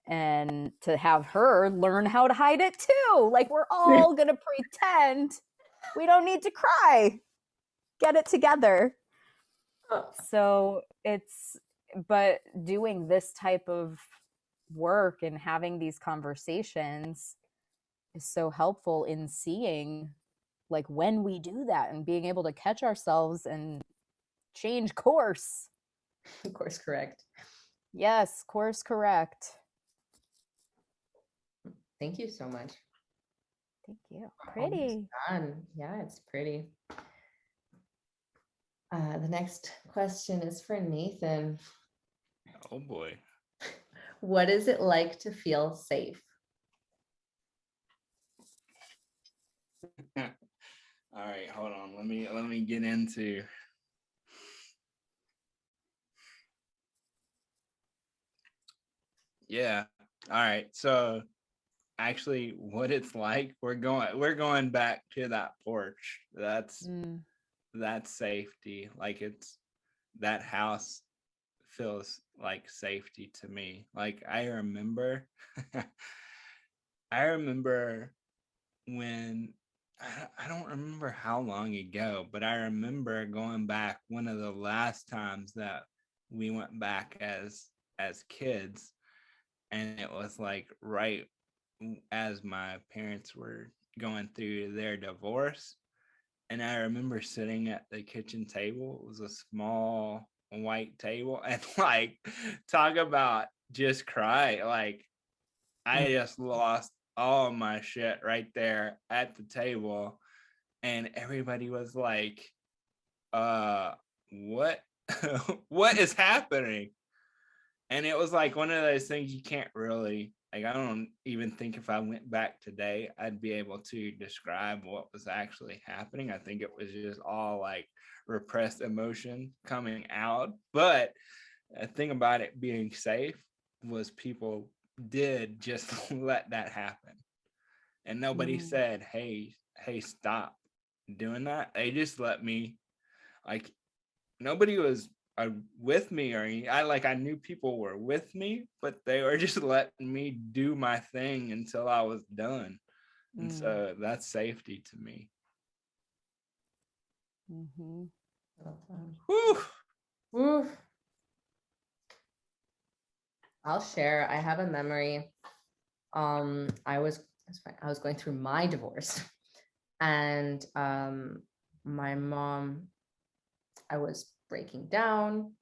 and to have her learn how to hide it too. Like, we're all gonna pretend we don't need to cry. Get it together. So but doing this type of work and having these conversations is so helpful in seeing like when we do that and being able to catch ourselves and change course. Course correct. Yes, course correct. Thank you so much. Thank you. Pretty. Yeah, it's pretty. The next question is for Nathan. Oh boy. What is it like to feel safe? All right, hold on. Let me get into. Yeah. All right. So actually what it's like, we're going back to that porch. That's safety. Like, it's that house feels like safety to me. Like, I remember when I don't remember how long ago, but I remember going back one of the last times that we went back as kids, and it was like right as my parents were going through their divorce. And I remember sitting at the kitchen table. It was a small white table and like talk about just cry. Like I just lost all my shit right there at the table. And everybody was like, what? What is happening? And it was like one of those things you can't really, like, I don't even think if I went back today, I'd be able to describe what was actually happening. I think it was just all like repressed emotion coming out. But the thing about it being safe was people did just let that happen. And nobody said, hey, stop doing that. They just let me, like, nobody was with me or I knew people were with me, but they were just letting me do my thing until I was done. And so that's safety to me. Whew. Woo. I'll share. I have a memory. I was going through my divorce, and my mom, I was breaking down,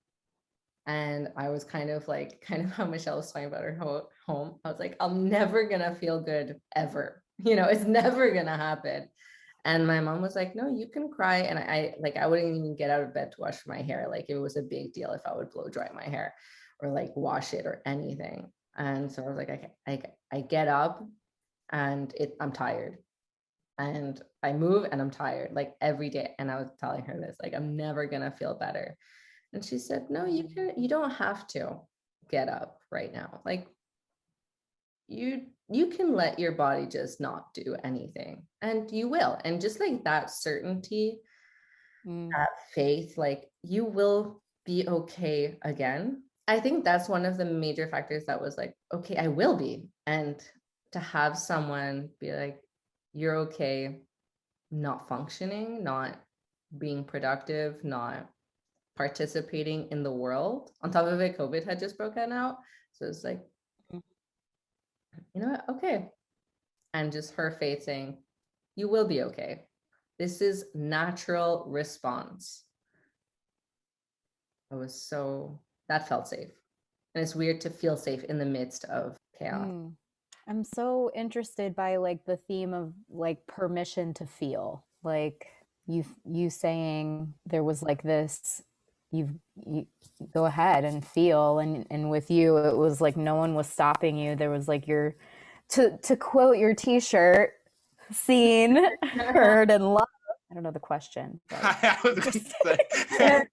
and I was kind of how Michelle was talking about her home. I was like, I'm never gonna feel good ever. It's never gonna happen. And my mom was like, no, you can cry. And I wouldn't even get out of bed to wash my hair. Like, it was a big deal if I would blow dry my hair or like wash it or anything. And so I was like, I get up and I'm tired. And I move and I'm tired, like every day. And I was telling her this, like, I'm never gonna feel better. And she said, no, you don't have to get up right now. Like, you can let your body just not do anything, and you will. And just like that certainty, that faith, like, you will be okay again. I think that's one of the major factors that was like, okay, I will be. And to have someone be like, you're okay not functioning, not being productive, not participating in the world. On top of it, COVID had just broken out. So it's like, you know what? Okay. And just her faith saying, you will be okay. This is natural response. That felt safe. And it's weird to feel safe in the midst of chaos. I'm so interested by like the theme of like permission to feel. Like you saying there was like this, you go ahead and feel, and with you it was like no one was stopping you. There was like your, to quote your t-shirt, seen, heard, and loved. I don't know the question. I was gonna say.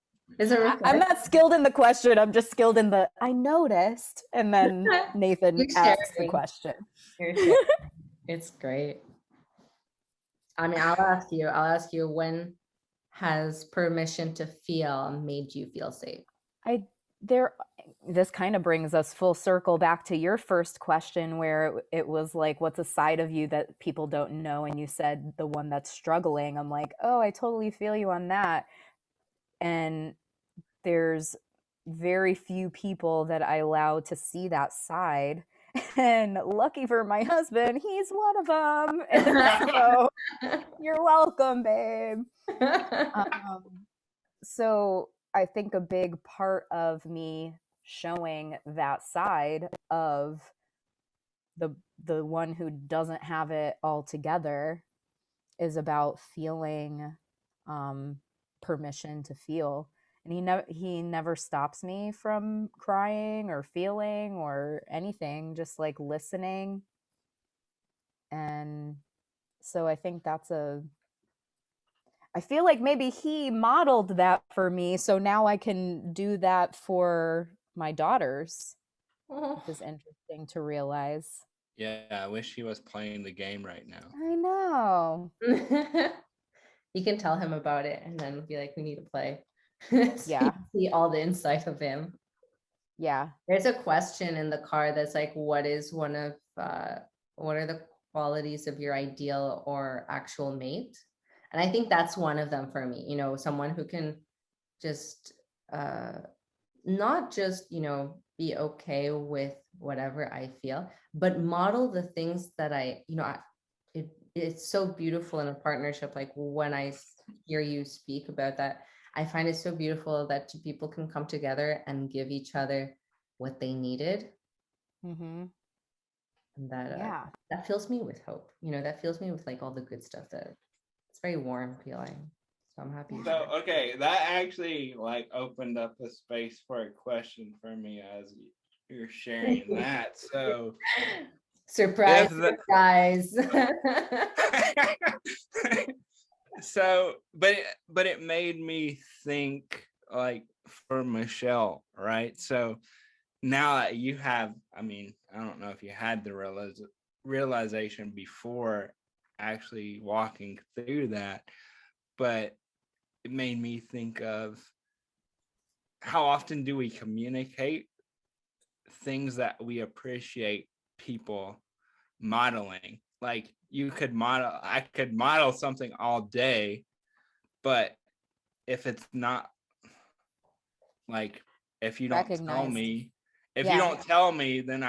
I'm not skilled in the question. I'm just skilled in the I noticed, and then Nathan asks the question. It's great. I mean, I'll ask you, when has permission to feel made you feel safe? This kind of brings us full circle back to your first question, where it was like, what's a side of you that people don't know? And you said the one that's struggling. I'm like, oh, I totally feel you on that. And there's very few people that I allow to see that side. And lucky for my husband, he's one of them. And so you're welcome, babe. So I think a big part of me showing that side of the one who doesn't have it all together is about feeling permission to feel. And he never stops me from crying or feeling or anything, just like listening. And so I think I feel like maybe he modeled that for me, so now I can do that for my daughters, which is interesting to realize. Yeah, I wish he was playing the game right now. I know. You can tell him about it and then be like, we need to play. Yeah. See all the insight of him. Yeah. There's a question in the car that's like, what are the qualities of your ideal or actual mate? And I think that's one of them for me, someone who can just not just, be okay with whatever I feel, but model the things that it's so beautiful in a partnership. Like when I hear you speak about that, I find it so beautiful that two people can come together and give each other what they needed. Mm-hmm. And that Yeah. that fills me with hope. That fills me with like all the good stuff. That it's very warm feeling. So I'm happy. So okay, that actually like opened up a space for a question for me as you're sharing that. So surprise, surprise. So, but it made me think, like, for Michelle, right? So now that you have, I mean, I don't know if you had the realization before actually walking through that, but it made me think of how often do we communicate things that we appreciate people modeling. Like I could model something all day, but if it's not like, if you don't tell me, if you don't tell me, then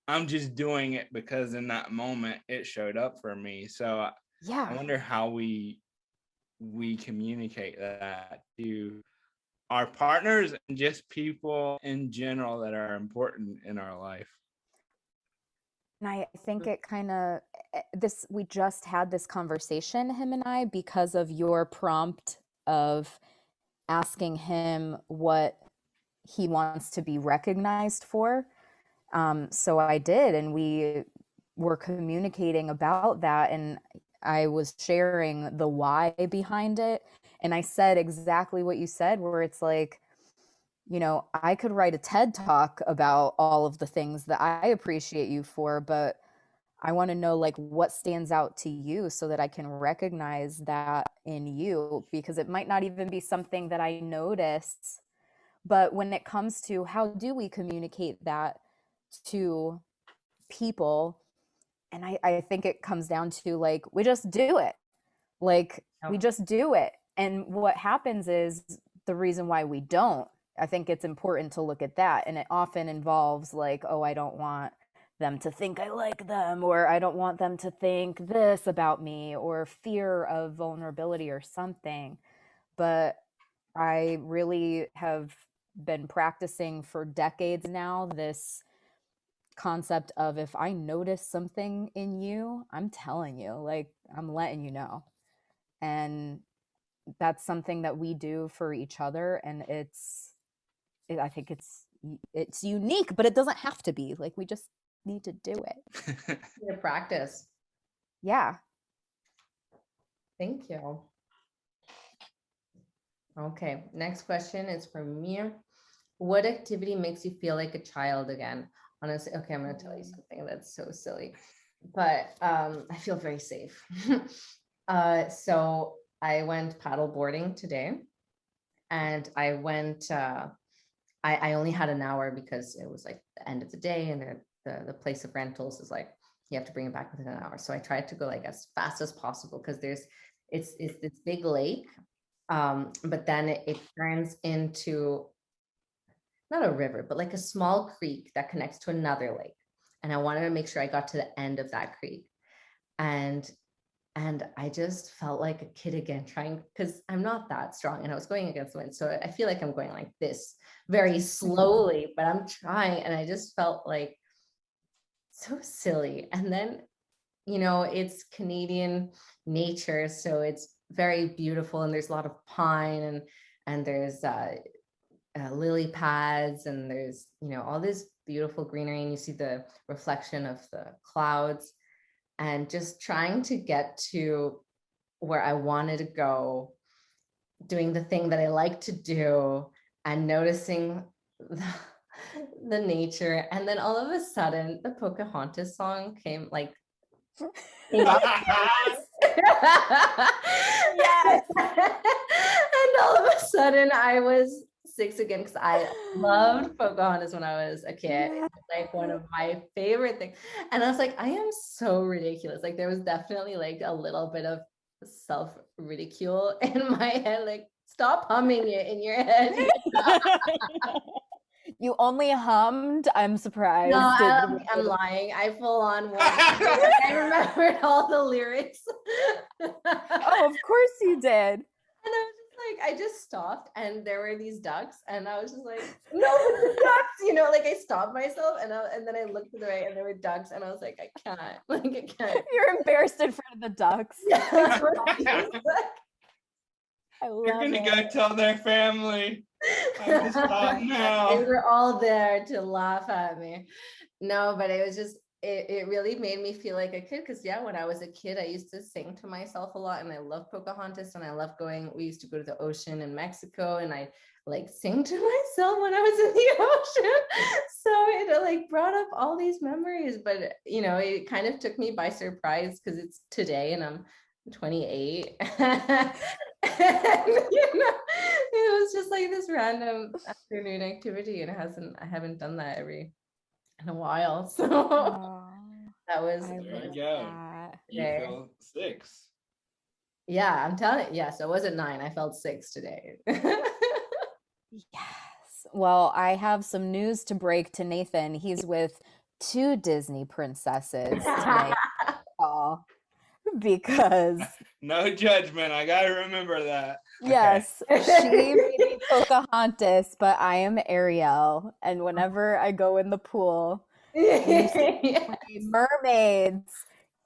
I'm just doing it because in that moment it showed up for me. So I wonder how we communicate that to our partners and just people in general that are important in our life. And I think it kind of, we just had this conversation, him and I, because of your prompt of asking him what he wants to be recognized for. So I did, and we were communicating about that, and I was sharing the why behind it. And I said exactly what you said, where it's like, I could write a TED talk about all of the things that I appreciate you for, but I want to know like what stands out to you so that I can recognize that in you, because it might not even be something that I notice. But when it comes to how do we communicate that to people, and I think it comes down to like, we just do it. Like, we just do it. And what happens is the reason why we don't, I think it's important to look at that. And it often involves like, oh, I don't want them to think I like them, or I don't want them to think this about me, or fear of vulnerability or something. But I really have been practicing for decades now this concept of, if I notice something in you, I'm telling you, like, I'm letting you know. And that's something that we do for each other, and I think it's unique, but it doesn't have to be. Like, we just need to do it. To practice. Yeah. Thank you. Okay, next question is from me. What activity makes you feel like a child again? Honestly, okay, I'm going to tell you something that's so silly, but I feel very safe. So I went paddle boarding today, and I went, I only had an hour because it was like the end of the day, and the place of rentals is like, you have to bring it back within an hour. So I tried to go like as fast as possible, because it's this big lake, but then it turns into not a river, but like a small creek that connects to another lake. And I wanted to make sure I got to the end of that creek. And I just felt like a kid again, trying, because I'm not that strong, and I was going against the wind. So I feel like I'm going like this very slowly, but I'm trying. And I just felt like so silly. And then, it's Canadian nature, so it's very beautiful, and there's a lot of pine, and there's lily pads, and there's all this beautiful greenery, and you see the reflection of the clouds, and just trying to get to where I wanted to go, doing the thing that I like to do, and noticing the nature. And then all of a sudden the Pocahontas song came up. Yes. And all of a sudden I was 6 again, because I loved Pocahontas when I was a kid. It was like one of my favorite things. And I was like, I am so ridiculous. Like, there was definitely like a little bit of self-ridicule in my head, like, stop humming it in your head. You only hummed? I'm surprised. No, I'm lying. I full on I remembered all the lyrics. Oh, of course you did. And I was just I just stopped and there were these ducks and I was just like, no, the ducks, like I stopped myself and then I looked to the right and there were ducks and I was like, I can't, I can't. You're embarrassed in front of the ducks. Yeah, that's what I was like. I love You're gonna it. go tell their family. I have to stop They now. were all there to laugh at me. No, but it was just, it really made me feel like a kid because when I was a kid, I used to sing to myself a lot and I love Pocahontas and I love we used to go to the ocean in Mexico and I like sing to myself when I was in the ocean. So it like brought up all these memories, but it kind of took me by surprise because it's today and I'm 28. It was just like this random afternoon activity and I haven't done that in a while. So that was There you go. You feel 6. Yeah, I'm telling you. Yes, I wasn't 9. I felt 6 today. Yes. Well, I have some news to break to Nathan. He's with 2 Disney princesses tonight. Because no judgment. I gotta remember that. Yes, she may be Pocahontas, but I am Ariel. And whenever I go in the pool, you see mermaids,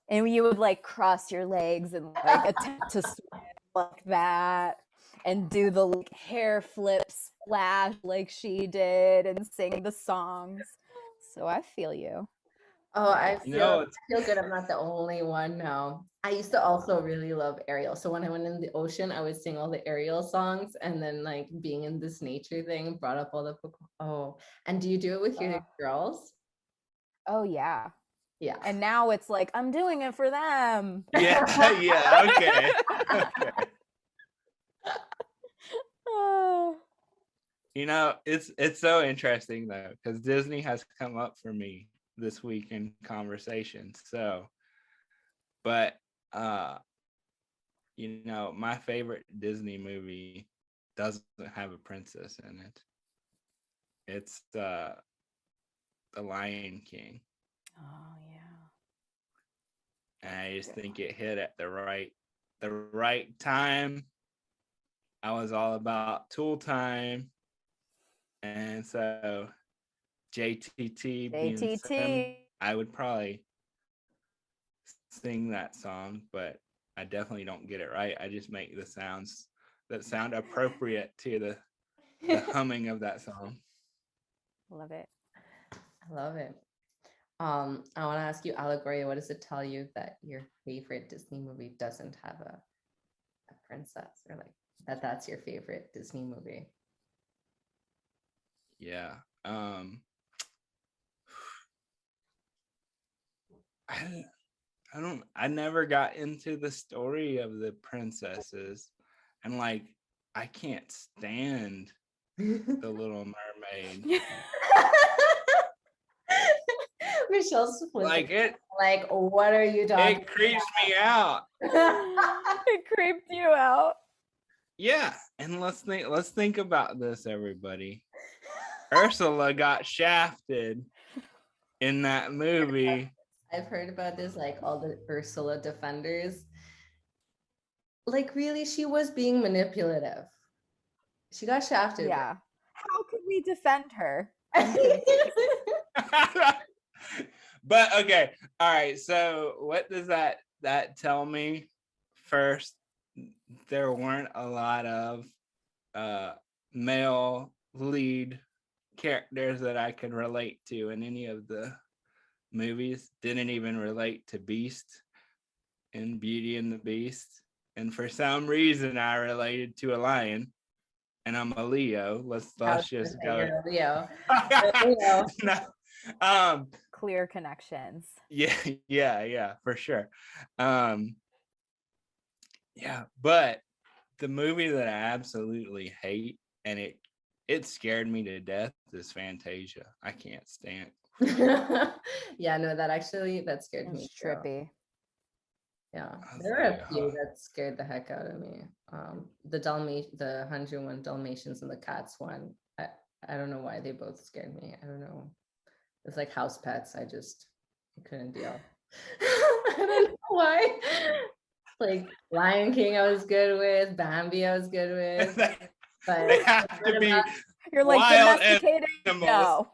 and you would like cross your legs and like attempt to swim like that, and do the like, hair flip splash like she did, and sing the songs. So I feel you. Oh, I feel good. I'm not the only one. No, I used to also really love Ariel. So when I went in the ocean, I would sing all the Ariel songs, and then like being in this nature thing brought up all the. Oh, and do you do it with your girls? Oh yeah. Yeah. And now it's like I'm doing it for them. Yeah. Okay. It's so interesting though, because Disney has come up for me this week in conversation. So, but my favorite Disney movie doesn't have a princess in it. It's The Lion King. Oh yeah. And I just think it hit at the right time. I was all about Tool Time. And so JTT being Sim, I would probably sing that song, but I definitely don't get it right. I just make the sounds that sound appropriate to the humming of that song. Love it. I love it. I want to ask you, Alegoria, what does it tell you that your favorite Disney movie doesn't have a princess, or like that's your favorite Disney movie? Yeah. I never got into the story of the princesses, and like I can't stand The Little Mermaid. Michelle's like it. Like, what are you talking? It creeps me out. It creeped you out. Yeah, and let's think about this, everybody. Ursula got shafted in that movie. I've heard about this, like all the Ursula defenders. Like, really, she was being manipulative. She got shafted. Yeah. How could we defend her? But okay, all right. So what does that tell me? First, there weren't a lot of male lead characters that I could relate to in any of the movies. Didn't even relate to Beast in Beauty and the Beast. And for some reason I related to a lion. And I'm a Leo. Let's just go. You're a Leo. No. Clear connections. Yeah, for sure. Yeah, but the movie that I absolutely hate, and it scared me to death, is Fantasia. I can't stand. Yeah, no, that scared me. It's trippy. Yeah, there are a few that scared the heck out of me. The 101 Dalmatians and the Cats one. I don't know why they both scared me. I don't know. It's like house pets. I couldn't deal. I don't know why. Like Lion King I was good with, Bambi I was good with, but They have to be You're like wild domesticated? animals. No.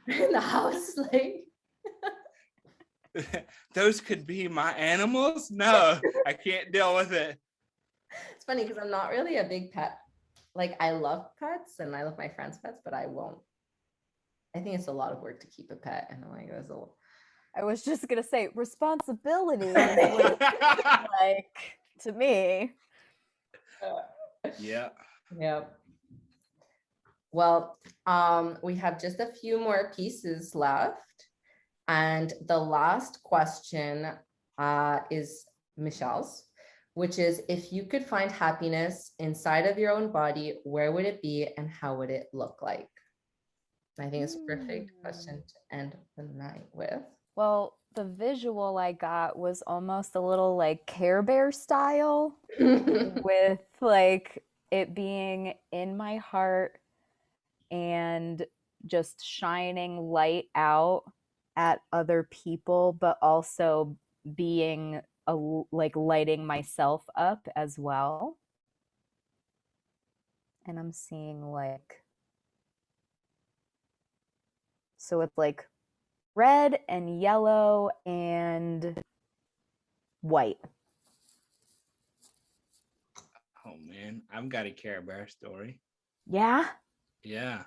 in the house, like Those could be my animals? No, I can't deal with it. it's funny because I'm not really a big pet. Like I love pets and I love my friends' pets, but I won't. I think it's a lot of work to keep a pet, and I'm like, there's a I was just gonna say responsibility is what it feels like to me. Yeah. yeah. Well, we have just a few more pieces left, and the last question is Michelle's, which is, if you could find happiness inside of your own body, where would it be and how would it look like? I think it's a perfect question to end the night with. Well, the visual I got was almost a little like Care Bear style, with like it being in my heart and just shining light out at other people, but also being like lighting myself up as well. And I'm seeing like, so it's like red and yellow and white. Oh man, I've got a Care Bear story. Yeah. Yeah.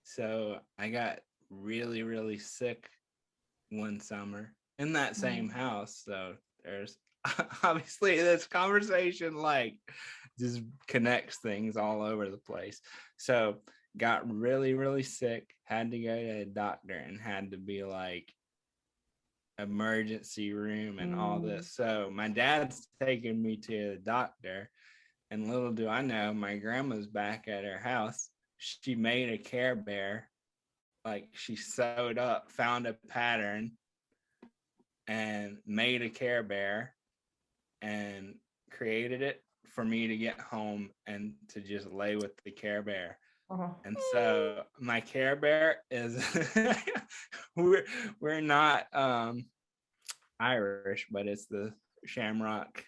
So I got really, really sick one summer in that same house. So there's obviously this conversation like just connects things all over the place. So got really, really sick, had to go to a doctor and had to be like emergency room and all this. So my dad's taking me to the doctor, and little do I know, my grandma's back at her house. She made a Care Bear, like she sewed up, found a pattern and made a Care Bear and created it for me to get home and to just lay with the Care Bear. And so my Care Bear is we're not Irish, but it's the Shamrock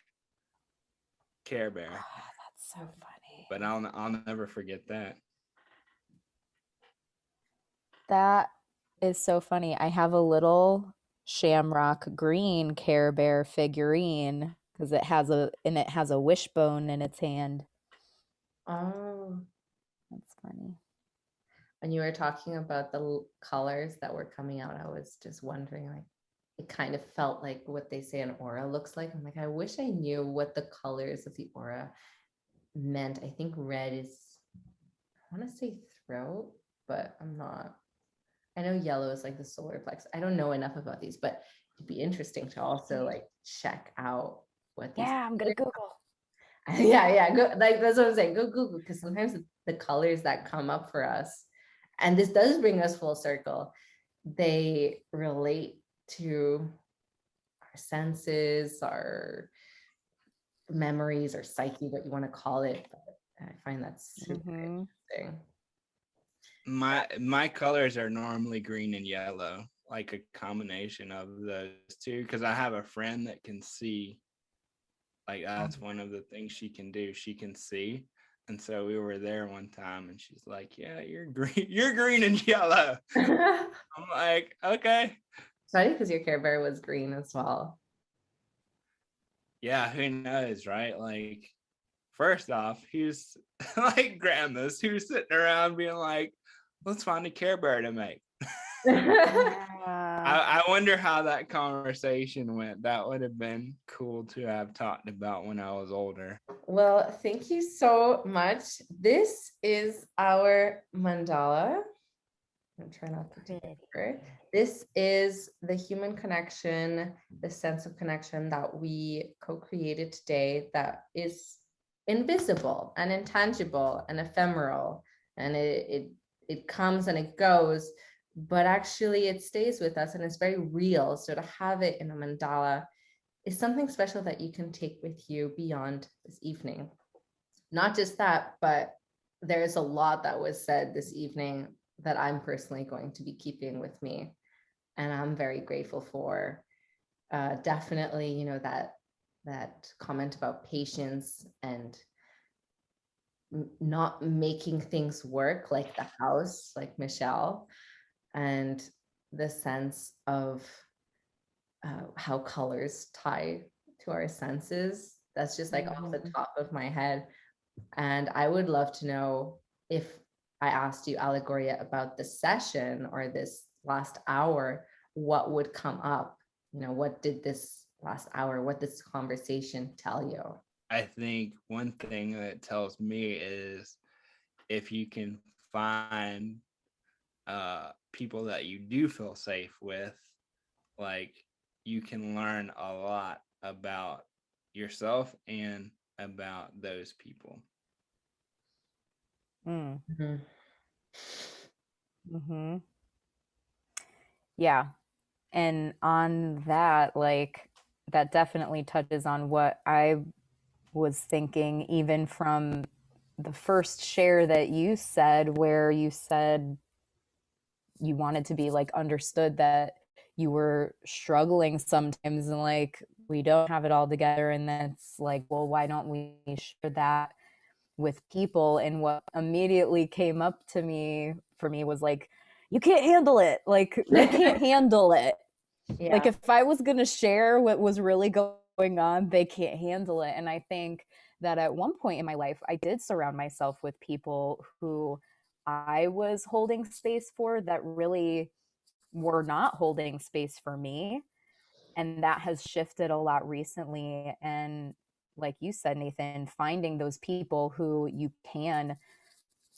Care Bear. Oh, that's so funny. But I'll never forget that. That is so funny. I have a little Shamrock green Care Bear figurine because it has a wishbone in its hand. Oh, That's funny. when you were talking about the colors that were coming out, I was just wondering, like, it kind of felt like what they say an aura looks like. I'm like, I wish I knew what the colors of the aura meant. I think red is, I want to say throat, but I'm not. I know yellow is like the solar plexus. I don't know enough about these, but it'd be interesting to also like check out what these. Yeah, I'm gonna Google. yeah, go, like that's what I'm saying. Go Google, because sometimes the colors that come up for us, and this does bring us full circle, they relate to our senses, our memories, or psyche, what you want to call it. But I find that super interesting. My colors are normally green and yellow, like a combination of those two, because I have a friend that can see. Like that's one of the things she can do. She can see. And so we were there one time and she's like, yeah, you're green and yellow. I'm like, okay. Funny because your Care Bear was green as well. Yeah, who knows, right? Like, first off, he's like grandmas who's sitting around being like, let's find a Care Bear to make. I wonder how that conversation went. That would have been cool to have talked about when I was older. Well, thank you so much. This is our mandala. I'm trying not to take it. This is the human connection, the sense of connection that we co-created today, that is invisible and intangible and ephemeral, and it comes and it goes, but actually it stays with us and it's very real. So to have it in a mandala is something special that you can take with you beyond this evening. Not just that, but there's a lot that was said this evening that I'm personally going to be keeping with me, and I'm very grateful for. Definitely, that that comment about patience and not making things work, like the house, like Michelle, and the sense of how colors tie to our senses. That's just like off the top of my head. And I would love to know, if I asked you, Alegoria, about the session or this last hour, what would come up? You know, what did this last hour, what this conversation tell you? I think one thing that tells me is if you can find people that you do feel safe with, like, you can learn a lot about yourself and about those people. Mm-hmm. Mm-hmm. Yeah. And on that, like, that definitely touches on what I was thinking, even from the first share that you said, where you said you wanted to be like understood, that you were struggling sometimes and like, we don't have it all together. And then it's like, well, why don't we share that with people? And what immediately came up to me for me was like, you can't handle it. Like, they can't handle it. Yeah. Like, if I was going to share what was really going on, they can't handle it. And I think that at one point in my life, I did surround myself with people who I was holding space for that really were not holding space for me. And that has shifted a lot recently. And like you said, Nathan, finding those people who you can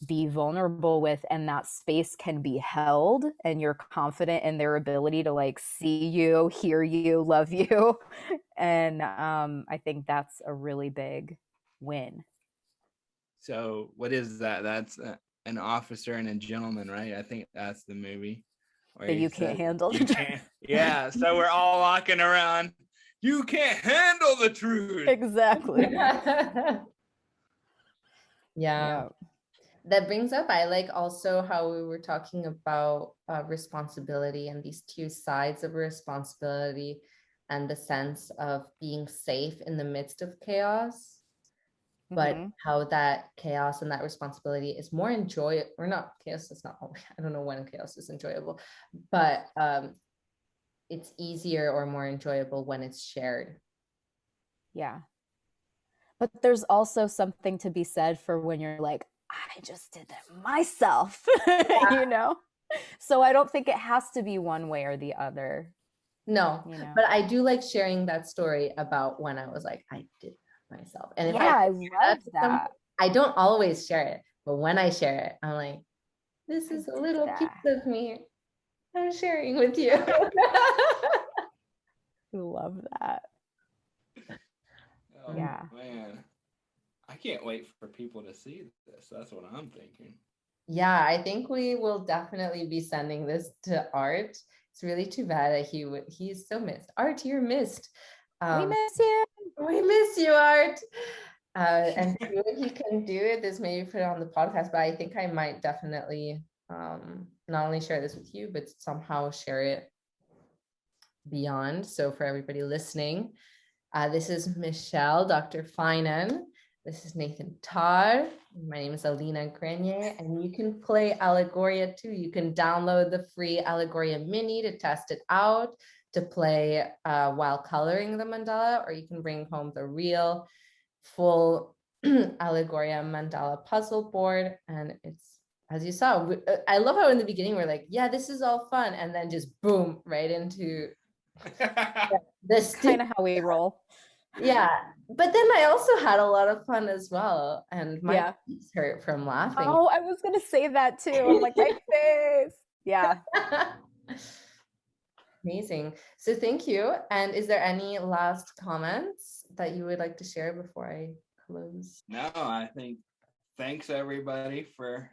be vulnerable with, and that space can be held, and you're confident in their ability to like see you, hear you, love you. And I think that's a really big win. So what is that? That's an officer and a gentleman, right? I think that's the movie. That you can't handle. You can't. Yeah. So we're all walking around. You can't handle the truth. Exactly. Yeah. That brings up, I like also how we were talking about responsibility and these two sides of responsibility, and the sense of being safe in the midst of chaos, but how that chaos and that responsibility is more enjoyable, or not, chaos is not, I don't know when chaos is enjoyable, but it's easier or more enjoyable when it's shared. Yeah. But there's also something to be said for when you're like, I just did that myself, you know? So I don't think it has to be one way or the other. No, you know? but I do like sharing that story about when I was like, I did that myself. And if I love that. I don't always share it, but when I share it, I'm like, this is a little piece of me I'm sharing with you. Love that. Oh, yeah. Man, I can't wait for people to see this. That's what I'm thinking. Yeah, I think we will definitely be sending this to Art. It's really too bad that he's so missed. Art, you're missed. We miss you. We miss you, Art. And see if you can do it. This maybe put it on the podcast, but I think I might definitely not only share this with you, but somehow share it beyond. So for everybody listening, this is Michelle, Dr. Fynan. This is Nathan Todd. My name is Alina Grenier, and you can play Alegoria too. You can download the free Alegoria Mini to test it out, to play while coloring the mandala, or you can bring home the real full Alegoria Mandala Puzzle board. And it's, as you saw, I love how in the beginning we're like, yeah, this is all fun. And then just boom, right into this. Kind of how we roll. Yeah, but then I also had a lot of fun as well, and my face hurt from laughing. Oh, I was gonna say that too. I'm like, my face. Yeah. Amazing. So thank you. And is there any last comments that you would like to share before I close? No, I think thanks everybody for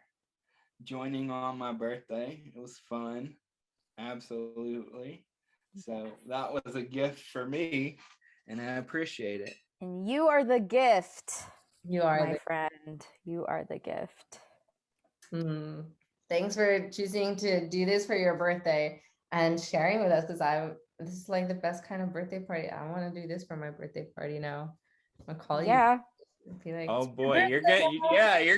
joining on my birthday. It was fun. Absolutely. So that was a gift for me, and I appreciate it. And you are the gift. You are my friend. You are the gift. Thanks for choosing to do this for your birthday and sharing with us, because this is like the best kind of birthday party. I want to do this for my birthday party now. I'll call Yeah. you. Be like, Oh boy, you're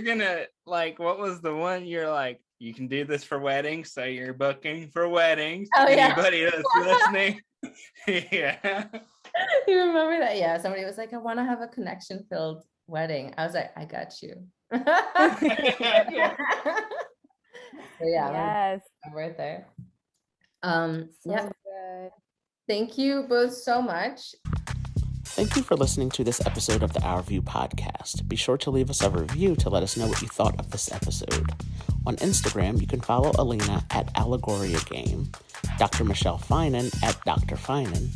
gonna like, what was the one you're like, you can do this for weddings, so you're booking for weddings. Oh, yeah. Anybody that's listening. Yeah. You remember that? Yeah, somebody was like, I want to have a connection-filled wedding. I was like, I got you. So yeah, Yes. my birthday. So Yeah. good. Thank you both so much. Thank you for listening to this episode of the Our View podcast. Be sure to leave us a review to let us know what you thought of this episode. On Instagram, you can follow Alina at Alegoria Game, Dr. Michelle Fynan at Dr. Fynan,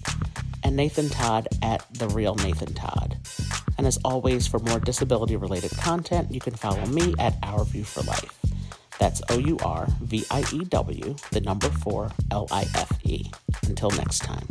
and Nathan Todd at The Real Nathan Todd. And as always, for more disability-related content, you can follow me at Our View for Life. That's OURVIEW, the number 4 LIFE. Until next time.